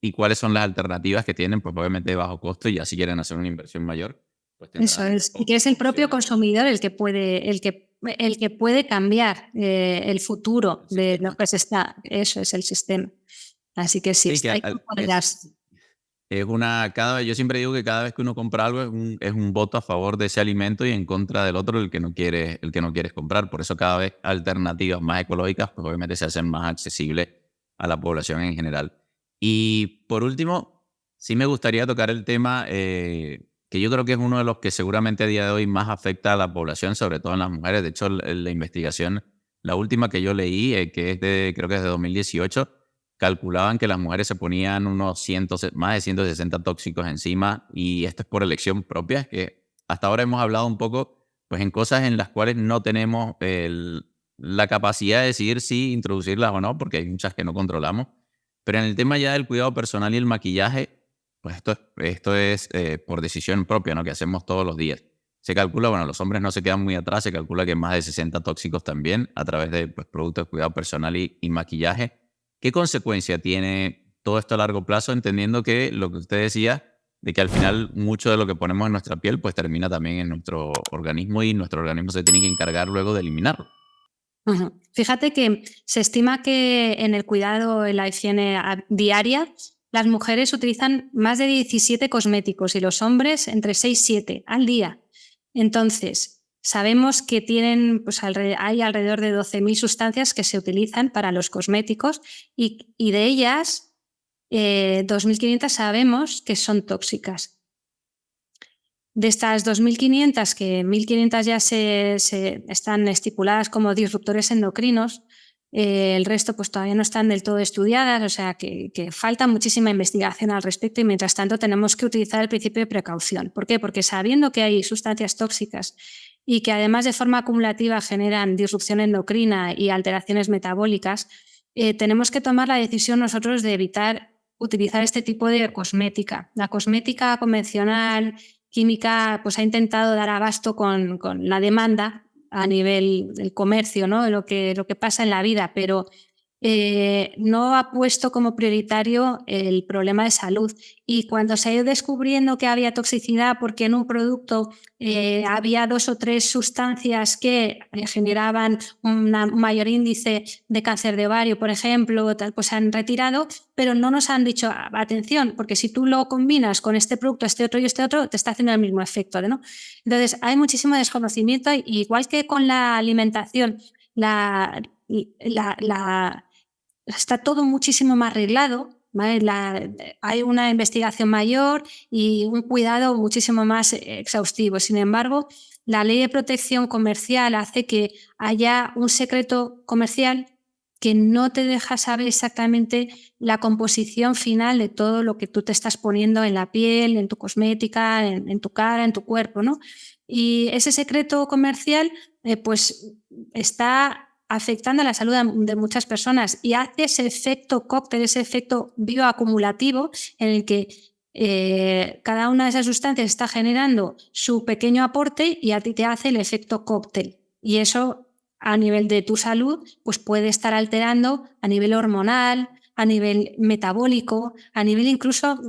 Speaker 2: y cuáles son las alternativas que tienen, pues obviamente de bajo costo y ya si quieren hacer una inversión mayor, pues
Speaker 1: Eso
Speaker 2: tendrán
Speaker 1: es. Y que es el propio
Speaker 2: opciones.
Speaker 1: consumidor el que puede cambiar el futuro
Speaker 2: El
Speaker 1: de lo
Speaker 2: sistema.
Speaker 1: que se está. Eso es el sistema. Así que sí,
Speaker 2: Sí, que
Speaker 1: hay que empoderarse.
Speaker 2: yo siempre digo que cada vez que uno compra algo es un voto a favor de ese alimento y en contra del otro el que no quieres comprar. Por eso cada vez alternativas más ecológicas, pues obviamente se hacen más accesibles a la población en general. Y por último, sí me gustaría tocar el tema que yo creo que es uno de los que seguramente a día de hoy más afecta a la población, sobre todo en las mujeres. De hecho, la investigación, la última que yo leí, que creo que es de 2018, calculaban que las mujeres se ponían más de 160 tóxicos encima y esto es por elección propia, es que hasta ahora hemos hablado un poco pues en cosas en las cuales no tenemos la capacidad de decidir si introducirlas o no, porque hay muchas que no controlamos, pero en el tema ya del cuidado personal y el maquillaje, pues esto es por decisión propia, ¿no? Que hacemos todos los días. Se calcula, bueno, los hombres no se quedan muy atrás, se calcula que más de 60 tóxicos también a través de pues, productos de cuidado personal y maquillaje. ¿Qué consecuencia tiene todo esto a largo plazo, entendiendo que lo que usted decía, de que al final mucho de lo que ponemos en nuestra piel pues termina también en nuestro organismo y nuestro organismo se tiene que encargar luego de eliminarlo?
Speaker 1: Ujú. Fíjate que se estima que en el cuidado, en la higiene diaria, las mujeres utilizan más de 17 cosméticos y los hombres entre 6 y 7 al día. Entonces, sabemos que pues, hay alrededor de 12.000 sustancias que se utilizan para los cosméticos y de ellas 2.500 sabemos que son tóxicas. De estas 2.500, que 1.500 ya se están estipuladas como disruptores endocrinos, el resto pues todavía no están del todo estudiadas, o sea que falta muchísima investigación al respecto y mientras tanto tenemos que utilizar el principio de precaución. ¿Por qué? Porque sabiendo que hay sustancias tóxicas y que además de forma acumulativa generan disrupción endocrina y alteraciones metabólicas, tenemos que tomar la decisión nosotros de evitar utilizar este tipo de cosmética. La cosmética convencional química pues ha intentado dar abasto con la demanda a nivel del comercio, ¿no? Lo que pasa en la vida, pero no ha puesto como prioritario el problema de salud. Y cuando se ha ido descubriendo que había toxicidad porque en un producto había 2 o 3 sustancias que generaban un mayor índice de cáncer de ovario, por ejemplo, pues se han retirado, pero no nos han dicho, atención, porque si tú lo combinas con este producto, este otro y este otro, te está haciendo el mismo efecto, ¿no? Entonces, hay muchísimo desconocimiento, igual que con la alimentación, está todo muchísimo más arreglado, ¿vale? Hay una investigación mayor y un cuidado muchísimo más exhaustivo. Sin embargo, la ley de protección comercial hace que haya un secreto comercial que no te deja saber exactamente la composición final de todo lo que tú te estás poniendo en la piel, en tu cosmética, en tu cara, en tu cuerpo, ¿no? Y ese secreto comercial pues está afectando a la salud de muchas personas y hace ese efecto cóctel, ese efecto bioacumulativo en el que cada una de esas sustancias está generando su pequeño aporte y a ti te hace el efecto cóctel. Y eso a nivel de tu salud pues puede estar alterando a nivel hormonal, a nivel metabólico, a nivel incluso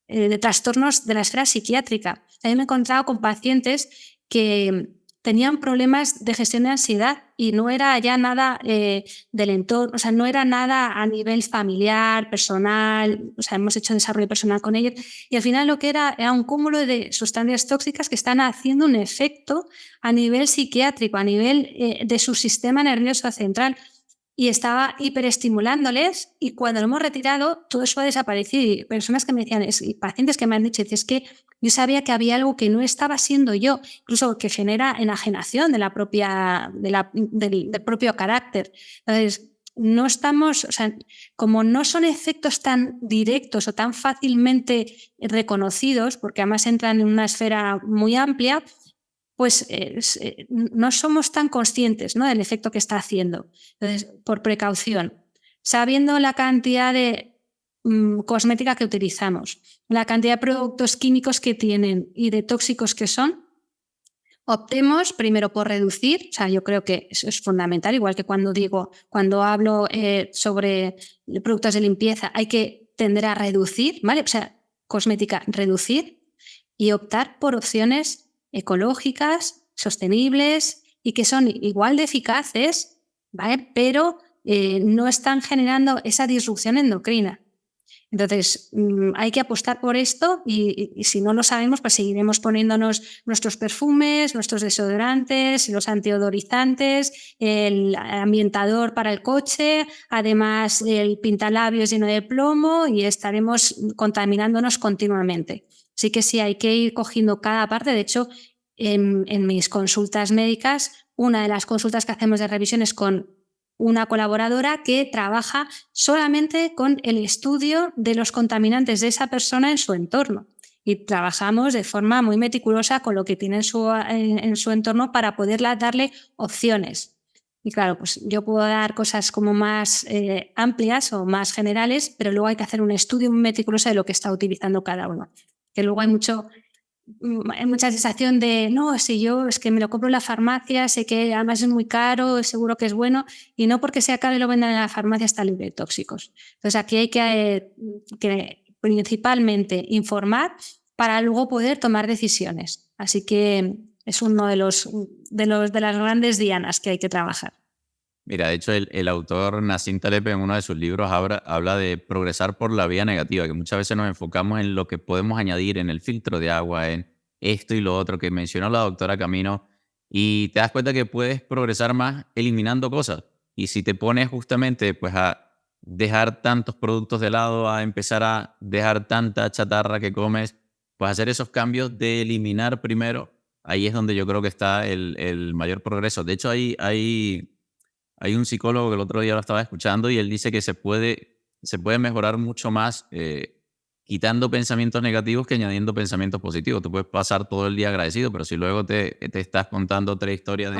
Speaker 1: de trastornos de la esfera psiquiátrica. También me he encontrado con pacientes que tenían problemas de gestión de ansiedad y no era ya nada del entorno, o sea, no era nada a nivel familiar, personal, o sea, hemos hecho desarrollo personal con ellos y al final lo que era un cúmulo de sustancias tóxicas que están haciendo un efecto a nivel psiquiátrico, a nivel de su sistema nervioso central. y estaba hiperestimulándoles, y cuando lo hemos retirado todo eso ha desaparecido. Y personas que me decían, y pacientes que me han dicho, es que yo sabía que había algo que no estaba siendo yo, incluso que genera enajenación del propio carácter. Entonces, no estamos, o sea, como no son efectos tan directos o tan fácilmente reconocidos, porque además entran en una esfera muy amplia, pues no somos tan conscientes, ¿no?, del efecto que está haciendo. Entonces, por precaución, sabiendo la cantidad de cosmética que utilizamos, la cantidad de productos químicos que tienen y de tóxicos que son, optemos primero por reducir. O sea, yo creo que eso es fundamental, igual que cuando hablo sobre productos de limpieza, hay que tender a reducir, ¿vale? O sea, cosmética, reducir, y optar por opciones ecológicas, sostenibles y que son igual de eficaces, ¿vale? Pero no están generando esa disrupción endocrina. Entonces, hay que apostar por esto y si no lo sabemos, pues seguiremos poniéndonos nuestros perfumes, nuestros desodorantes, los antiodorizantes, el ambientador para el coche, además el pintalabios lleno de plomo, y estaremos contaminándonos continuamente. Así que sí, hay que ir cogiendo cada parte. De hecho, en mis consultas médicas, una de las consultas que hacemos de revisión es con una colaboradora que trabaja solamente con el estudio de los contaminantes de esa persona en su entorno. Y trabajamos de forma muy meticulosa con lo que tiene en su entorno para poderla darle opciones. Y claro, pues yo puedo dar cosas como más amplias o más generales, pero luego hay que hacer un estudio muy meticuloso de lo que está utilizando cada uno. Que luego hay mucha sensación de, no, si yo es que me lo compro en la farmacia, sé que además es muy caro, seguro que es bueno, y no porque sea caro y lo vendan en la farmacia está libre de tóxicos. Entonces aquí hay que principalmente informar para luego poder tomar decisiones. Así que es uno de las grandes dianas que hay que trabajar.
Speaker 2: Mira, de hecho, el autor Nassim Taleb en uno de sus libros habla de progresar por la vía negativa, que muchas veces nos enfocamos en lo que podemos añadir en el filtro de agua, en esto y lo otro que mencionó la doctora Camino, y te das cuenta que puedes progresar más eliminando cosas. Y si te pones justamente pues, a dejar tantos productos de lado, a empezar a dejar tanta chatarra que comes, pues hacer esos cambios de eliminar primero, ahí es donde yo creo que está el mayor progreso. De hecho, hay un psicólogo que el otro día lo estaba escuchando y él dice que se puede mejorar mucho más quitando pensamientos negativos que añadiendo pensamientos positivos. Tú puedes pasar todo el día agradecido, pero si luego te estás contando otra historia de...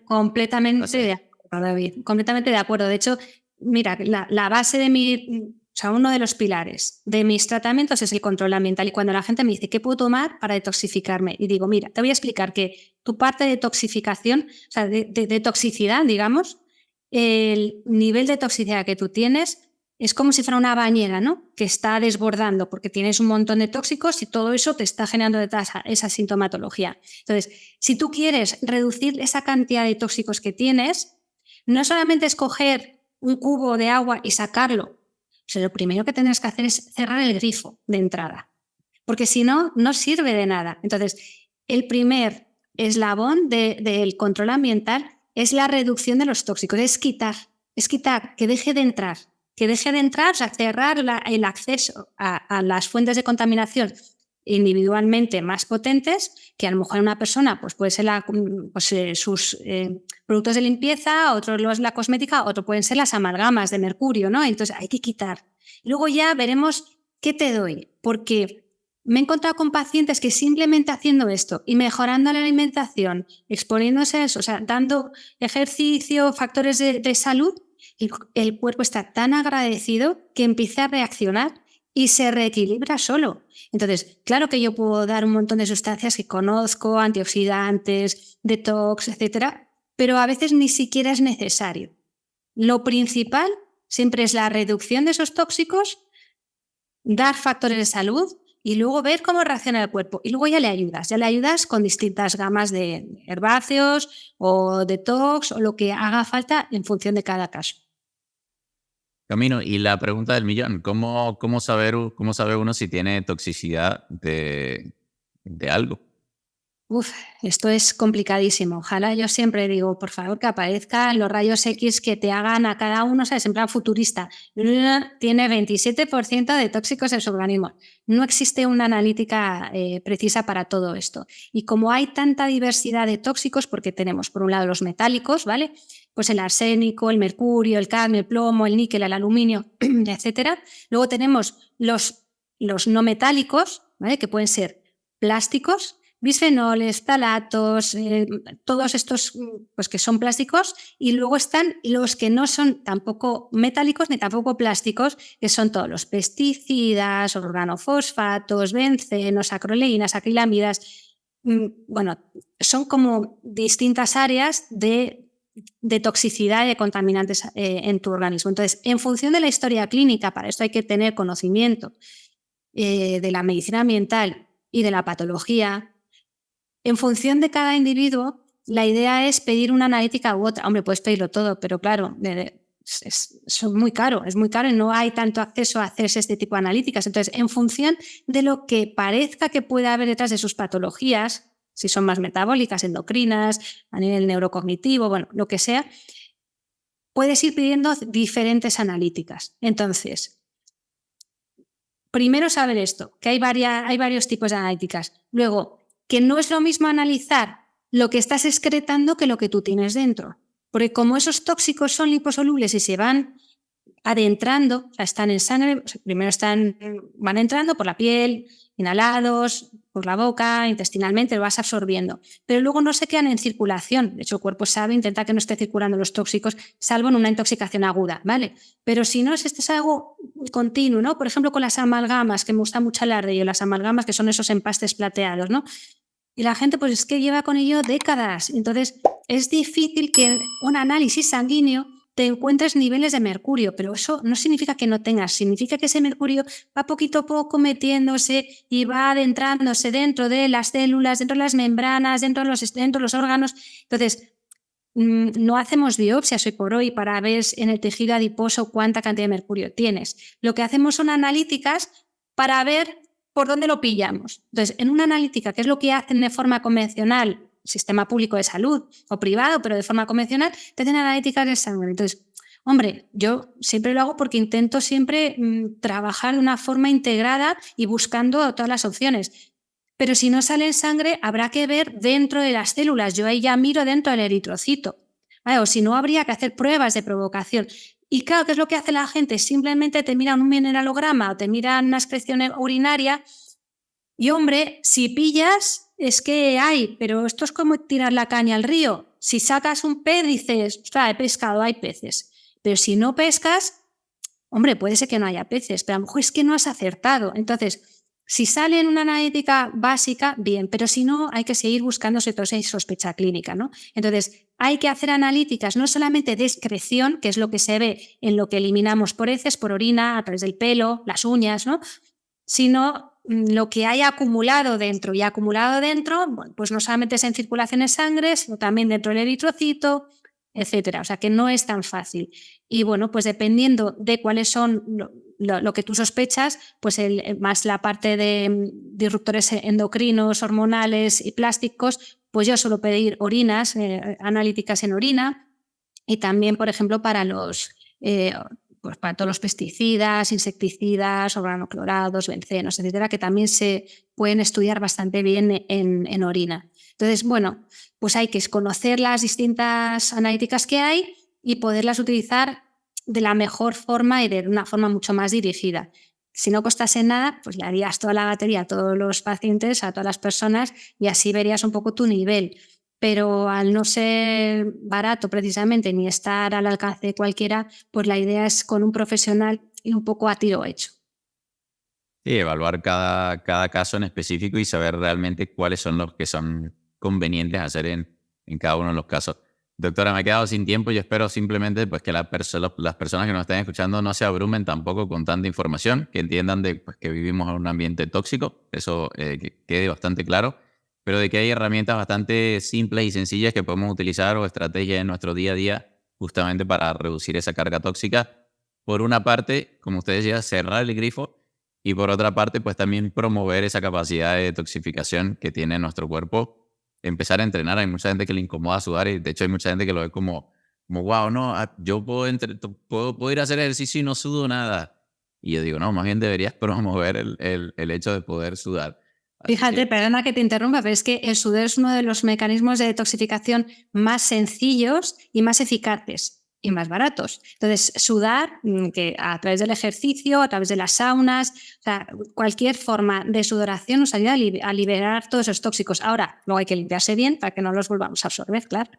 Speaker 1: Completamente de acuerdo, David. Completamente de acuerdo. De hecho, mira, la base de o sea, uno de los pilares de mis tratamientos es el control ambiental. Y cuando la gente me dice, ¿qué puedo tomar para detoxificarme? Y digo, mira, te voy a explicar que tu parte de toxificación, o sea, de toxicidad, digamos, el nivel de toxicidad que tú tienes es como si fuera una bañera, ¿no?, que está desbordando porque tienes un montón de tóxicos y todo eso te está generando esa sintomatología. Entonces, si tú quieres reducir esa cantidad de tóxicos que tienes, no solamente es coger un cubo de agua y sacarlo. O sea, lo primero que tendrás que hacer es cerrar el grifo de entrada, porque si no, no sirve de nada. Entonces, el primer eslabón del control ambiental es la reducción de los tóxicos, es quitar, que deje de entrar, o sea, cerrar el acceso a las fuentes de contaminación individualmente más potentes, que a lo mejor una persona pues puede ser sus productos de limpieza, otro es la cosmética, otro pueden ser las amalgamas de mercurio, ¿no? Entonces hay que quitar. Luego ya veremos qué te doy, porque me he encontrado con pacientes que simplemente haciendo esto y mejorando la alimentación, exponiéndose a eso, o sea, dando ejercicio, factores de salud, el cuerpo está tan agradecido que empieza a reaccionar y se reequilibra solo. Entonces, claro que yo puedo dar un montón de sustancias que conozco, antioxidantes, detox, etcétera, pero a veces ni siquiera es necesario. Lo principal siempre es la reducción de esos tóxicos, dar factores de salud y luego ver cómo reacciona el cuerpo. Y luego ya le ayudas con distintas gamas de herbáceos o detox o lo que haga falta en función de cada caso.
Speaker 2: Camino, y la pregunta del millón, ¿cómo sabe uno si tiene toxicidad de algo?
Speaker 1: Uf, esto es complicadísimo. Ojalá, yo siempre digo, por favor, que aparezcan los rayos X que te hagan a cada uno, ¿sabes? En plan futurista. Tiene 27% de tóxicos en su organismo. No existe una analítica precisa para todo esto. Y como hay tanta diversidad de tóxicos, porque tenemos por un lado los metálicos, ¿vale? Pues el arsénico, el mercurio, el cadmio, el plomo, el níquel, el aluminio, etcétera. Luego tenemos los no metálicos, ¿vale? Que pueden ser plásticos, bisfenoles, ftalatos, todos estos pues que son plásticos, y luego están los que no son tampoco metálicos ni tampoco plásticos, que son todos los pesticidas, organofosfatos, bencenos, acroleínas, acrilamidas. Bueno, son como distintas áreas de toxicidad y de contaminantes en tu organismo. Entonces, en función de la historia clínica, para esto hay que tener conocimiento de la medicina ambiental y de la patología. En función de cada individuo, la idea es pedir una analítica u otra. Hombre, puedes pedirlo todo, pero claro, es muy caro y no hay tanto acceso a hacerse este tipo de analíticas. Entonces, en función de lo que parezca que pueda haber detrás de sus patologías, si son más metabólicas, endocrinas, a nivel neurocognitivo, bueno, lo que sea, puedes ir pidiendo diferentes analíticas. Entonces, primero saber esto, que hay varios tipos de analíticas. Luego, que no es lo mismo analizar lo que estás excretando que lo que tú tienes dentro. Porque como esos tóxicos son liposolubles y se van adentrando, o sea, están en sangre, o sea, primero van entrando por la piel, inhalados, por la boca, intestinalmente, lo vas absorbiendo. Pero luego no se quedan en circulación. De hecho, el cuerpo sabe, intenta que no esté circulando los tóxicos, salvo en una intoxicación aguda, ¿vale? Pero si no, es algo continuo, ¿no? Por ejemplo, con las amalgamas, que me gusta mucho hablar de ello, las amalgamas, que son esos empastes plateados, ¿no? Y la gente, pues es que lleva con ello décadas. Entonces, es difícil que un análisis sanguíneo te encuentres niveles de mercurio, pero eso no significa que no tengas, significa que ese mercurio va poquito a poco metiéndose y va adentrándose dentro de las células, dentro de las membranas, dentro de los órganos. Entonces, no hacemos biopsias hoy por hoy para ver en el tejido adiposo cuánta cantidad de mercurio tienes. Lo que hacemos son analíticas para ver por dónde lo pillamos. Entonces, en una analítica, que es lo que hacen de forma convencional, sistema público de salud o privado, pero de forma convencional, te hacen analíticas de sangre. Entonces, hombre, yo siempre lo hago porque intento siempre trabajar de una forma integrada y buscando todas las opciones. Pero si no sale en sangre, habrá que ver dentro de las células. Yo ahí ya miro dentro del eritrocito. ¿Vale? O si no, habría que hacer pruebas de provocación. Y claro, ¿qué es lo que hace la gente? Simplemente te miran un mineralograma o te miran una excreción urinaria y, hombre, si pillas, es que hay, pero esto es como tirar la caña al río. Si sacas un pez, dices, ostras, he pescado, hay peces. Pero si no pescas, hombre, puede ser que no haya peces, pero a lo mejor es que no has acertado. Entonces, si sale en una analítica básica, bien, pero si no, hay que seguir buscando si hay sospecha clínica, ¿no? Entonces, hay que hacer analíticas no solamente de excreción, que es lo que se ve en lo que eliminamos por heces, por orina, a través del pelo, las uñas, ¿no? Sino lo que hay acumulado dentro. Y acumulado dentro, bueno, pues no solamente es en circulación de sangre, sino también dentro del eritrocito, etcétera. O sea que no es tan fácil. Y bueno, pues dependiendo de cuáles son lo que tú sospechas, pues más la parte de disruptores endocrinos, hormonales y plásticos, pues yo suelo pedir orinas, analíticas en orina, y también, por ejemplo, pues para todos los pesticidas, insecticidas, organoclorados, bencenos, etcétera, que también se pueden estudiar bastante bien en orina. Entonces, bueno, pues hay que conocer las distintas analíticas que hay y poderlas utilizar de la mejor forma y de una forma mucho más dirigida. Si no costase nada, pues le harías toda la batería a todos los pacientes, a todas las personas, y así verías un poco tu nivel. Pero al no ser barato precisamente ni estar al alcance de cualquiera, pues la idea es con un profesional y un poco a tiro hecho.
Speaker 2: Sí, evaluar cada caso en específico y saber realmente cuáles son los que son convenientes hacer en cada uno de los casos. Doctora, me he quedado sin tiempo y espero simplemente pues, que las personas que nos estén escuchando no se abrumen tampoco con tanta información, que entiendan pues, que vivimos en un ambiente tóxico, eso que quede bastante claro, pero de que hay herramientas bastante simples y sencillas que podemos utilizar o estrategias en nuestro día a día justamente para reducir esa carga tóxica. Por una parte, como usted decía, cerrar el grifo y por otra parte, pues también promover esa capacidad de detoxificación que tiene nuestro cuerpo empezar a entrenar. Hay mucha gente que le incomoda sudar y de hecho hay mucha gente que lo ve como wow, no, yo puedo ir a hacer ejercicio y no sudo nada. Y yo digo, no, más bien deberías promover el hecho de poder sudar. Así
Speaker 1: Fíjate,
Speaker 2: que,
Speaker 1: perdona que te interrumpa, pero es que el sudor es uno de los mecanismos de detoxificación más sencillos y más eficaces y más baratos. Entonces, sudar, que a través del ejercicio, a través de las saunas, o sea, cualquier forma de sudoración nos ayuda a liberar todos esos tóxicos. Ahora, luego hay que limpiarse bien para que no los volvamos a absorber, claro.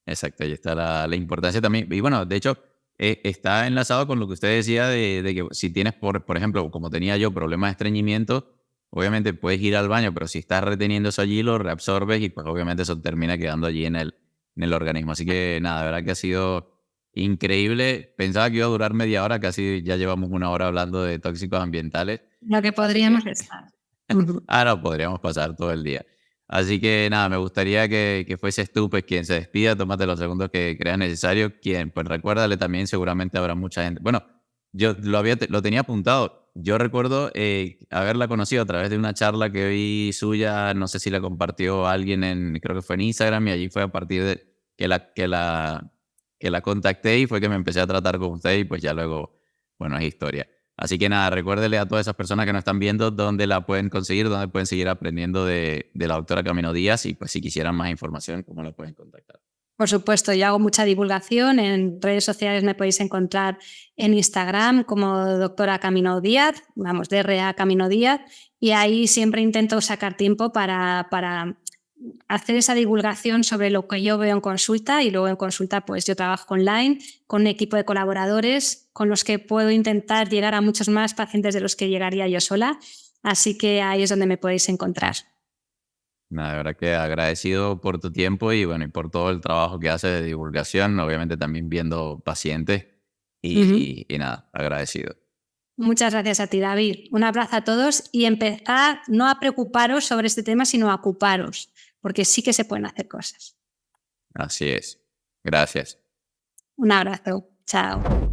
Speaker 2: exacto, ahí está la importancia también. Y bueno, de hecho, está enlazado con lo que usted decía de que si tienes, por ejemplo, como tenía yo, problemas de estreñimiento, obviamente puedes ir al baño, pero si estás reteniendo eso allí, lo reabsorbes y pues obviamente eso termina quedando allí en el organismo. Así que nada, de verdad que ha sido increíble. Pensaba que iba a durar media hora, casi ya llevamos una hora hablando de tóxicos ambientales.
Speaker 1: Lo que
Speaker 2: Así que
Speaker 1: podríamos estar. Ujú.
Speaker 2: no, podríamos pasar todo el día. Así que nada, me gustaría que fueses tú pues quien se despida, tómate los segundos que creas necesario. Quien, pues recuérdale también, seguramente habrá mucha gente. Bueno, yo lo tenía apuntado. Yo recuerdo haberla conocido a través de una charla que vi suya, no sé si la compartió alguien creo que fue en Instagram y allí fue a partir de que la contacté y fue que me empecé a tratar con usted y pues ya luego, bueno, es historia. Así que nada, recuérdele a todas esas personas que nos están viendo dónde la pueden conseguir, dónde pueden seguir aprendiendo de la doctora Camino Díaz y pues si quisieran más información, cómo la pueden contactar.
Speaker 1: Por supuesto, yo hago mucha divulgación. En redes sociales me podéis encontrar en Instagram como doctora Camino Díaz, vamos, DRA Camino Díaz, y ahí siempre intento sacar tiempo para hacer esa divulgación sobre lo que yo veo en consulta y luego en consulta pues yo trabajo online con un equipo de colaboradores con los que puedo intentar llegar a muchos más pacientes de los que llegaría yo sola. Así que ahí es donde me podéis encontrar.
Speaker 2: Nada, de verdad que agradecido por tu tiempo y bueno, y por todo el trabajo que haces de divulgación, obviamente también viendo pacientes
Speaker 1: Ujú.
Speaker 2: y nada, agradecido.
Speaker 1: Muchas gracias a ti, David. Un abrazo a todos y empezad no a preocuparos sobre este tema, sino a ocuparos, porque sí que se pueden hacer cosas.
Speaker 2: Así es. Gracias.
Speaker 1: Un abrazo. Chao.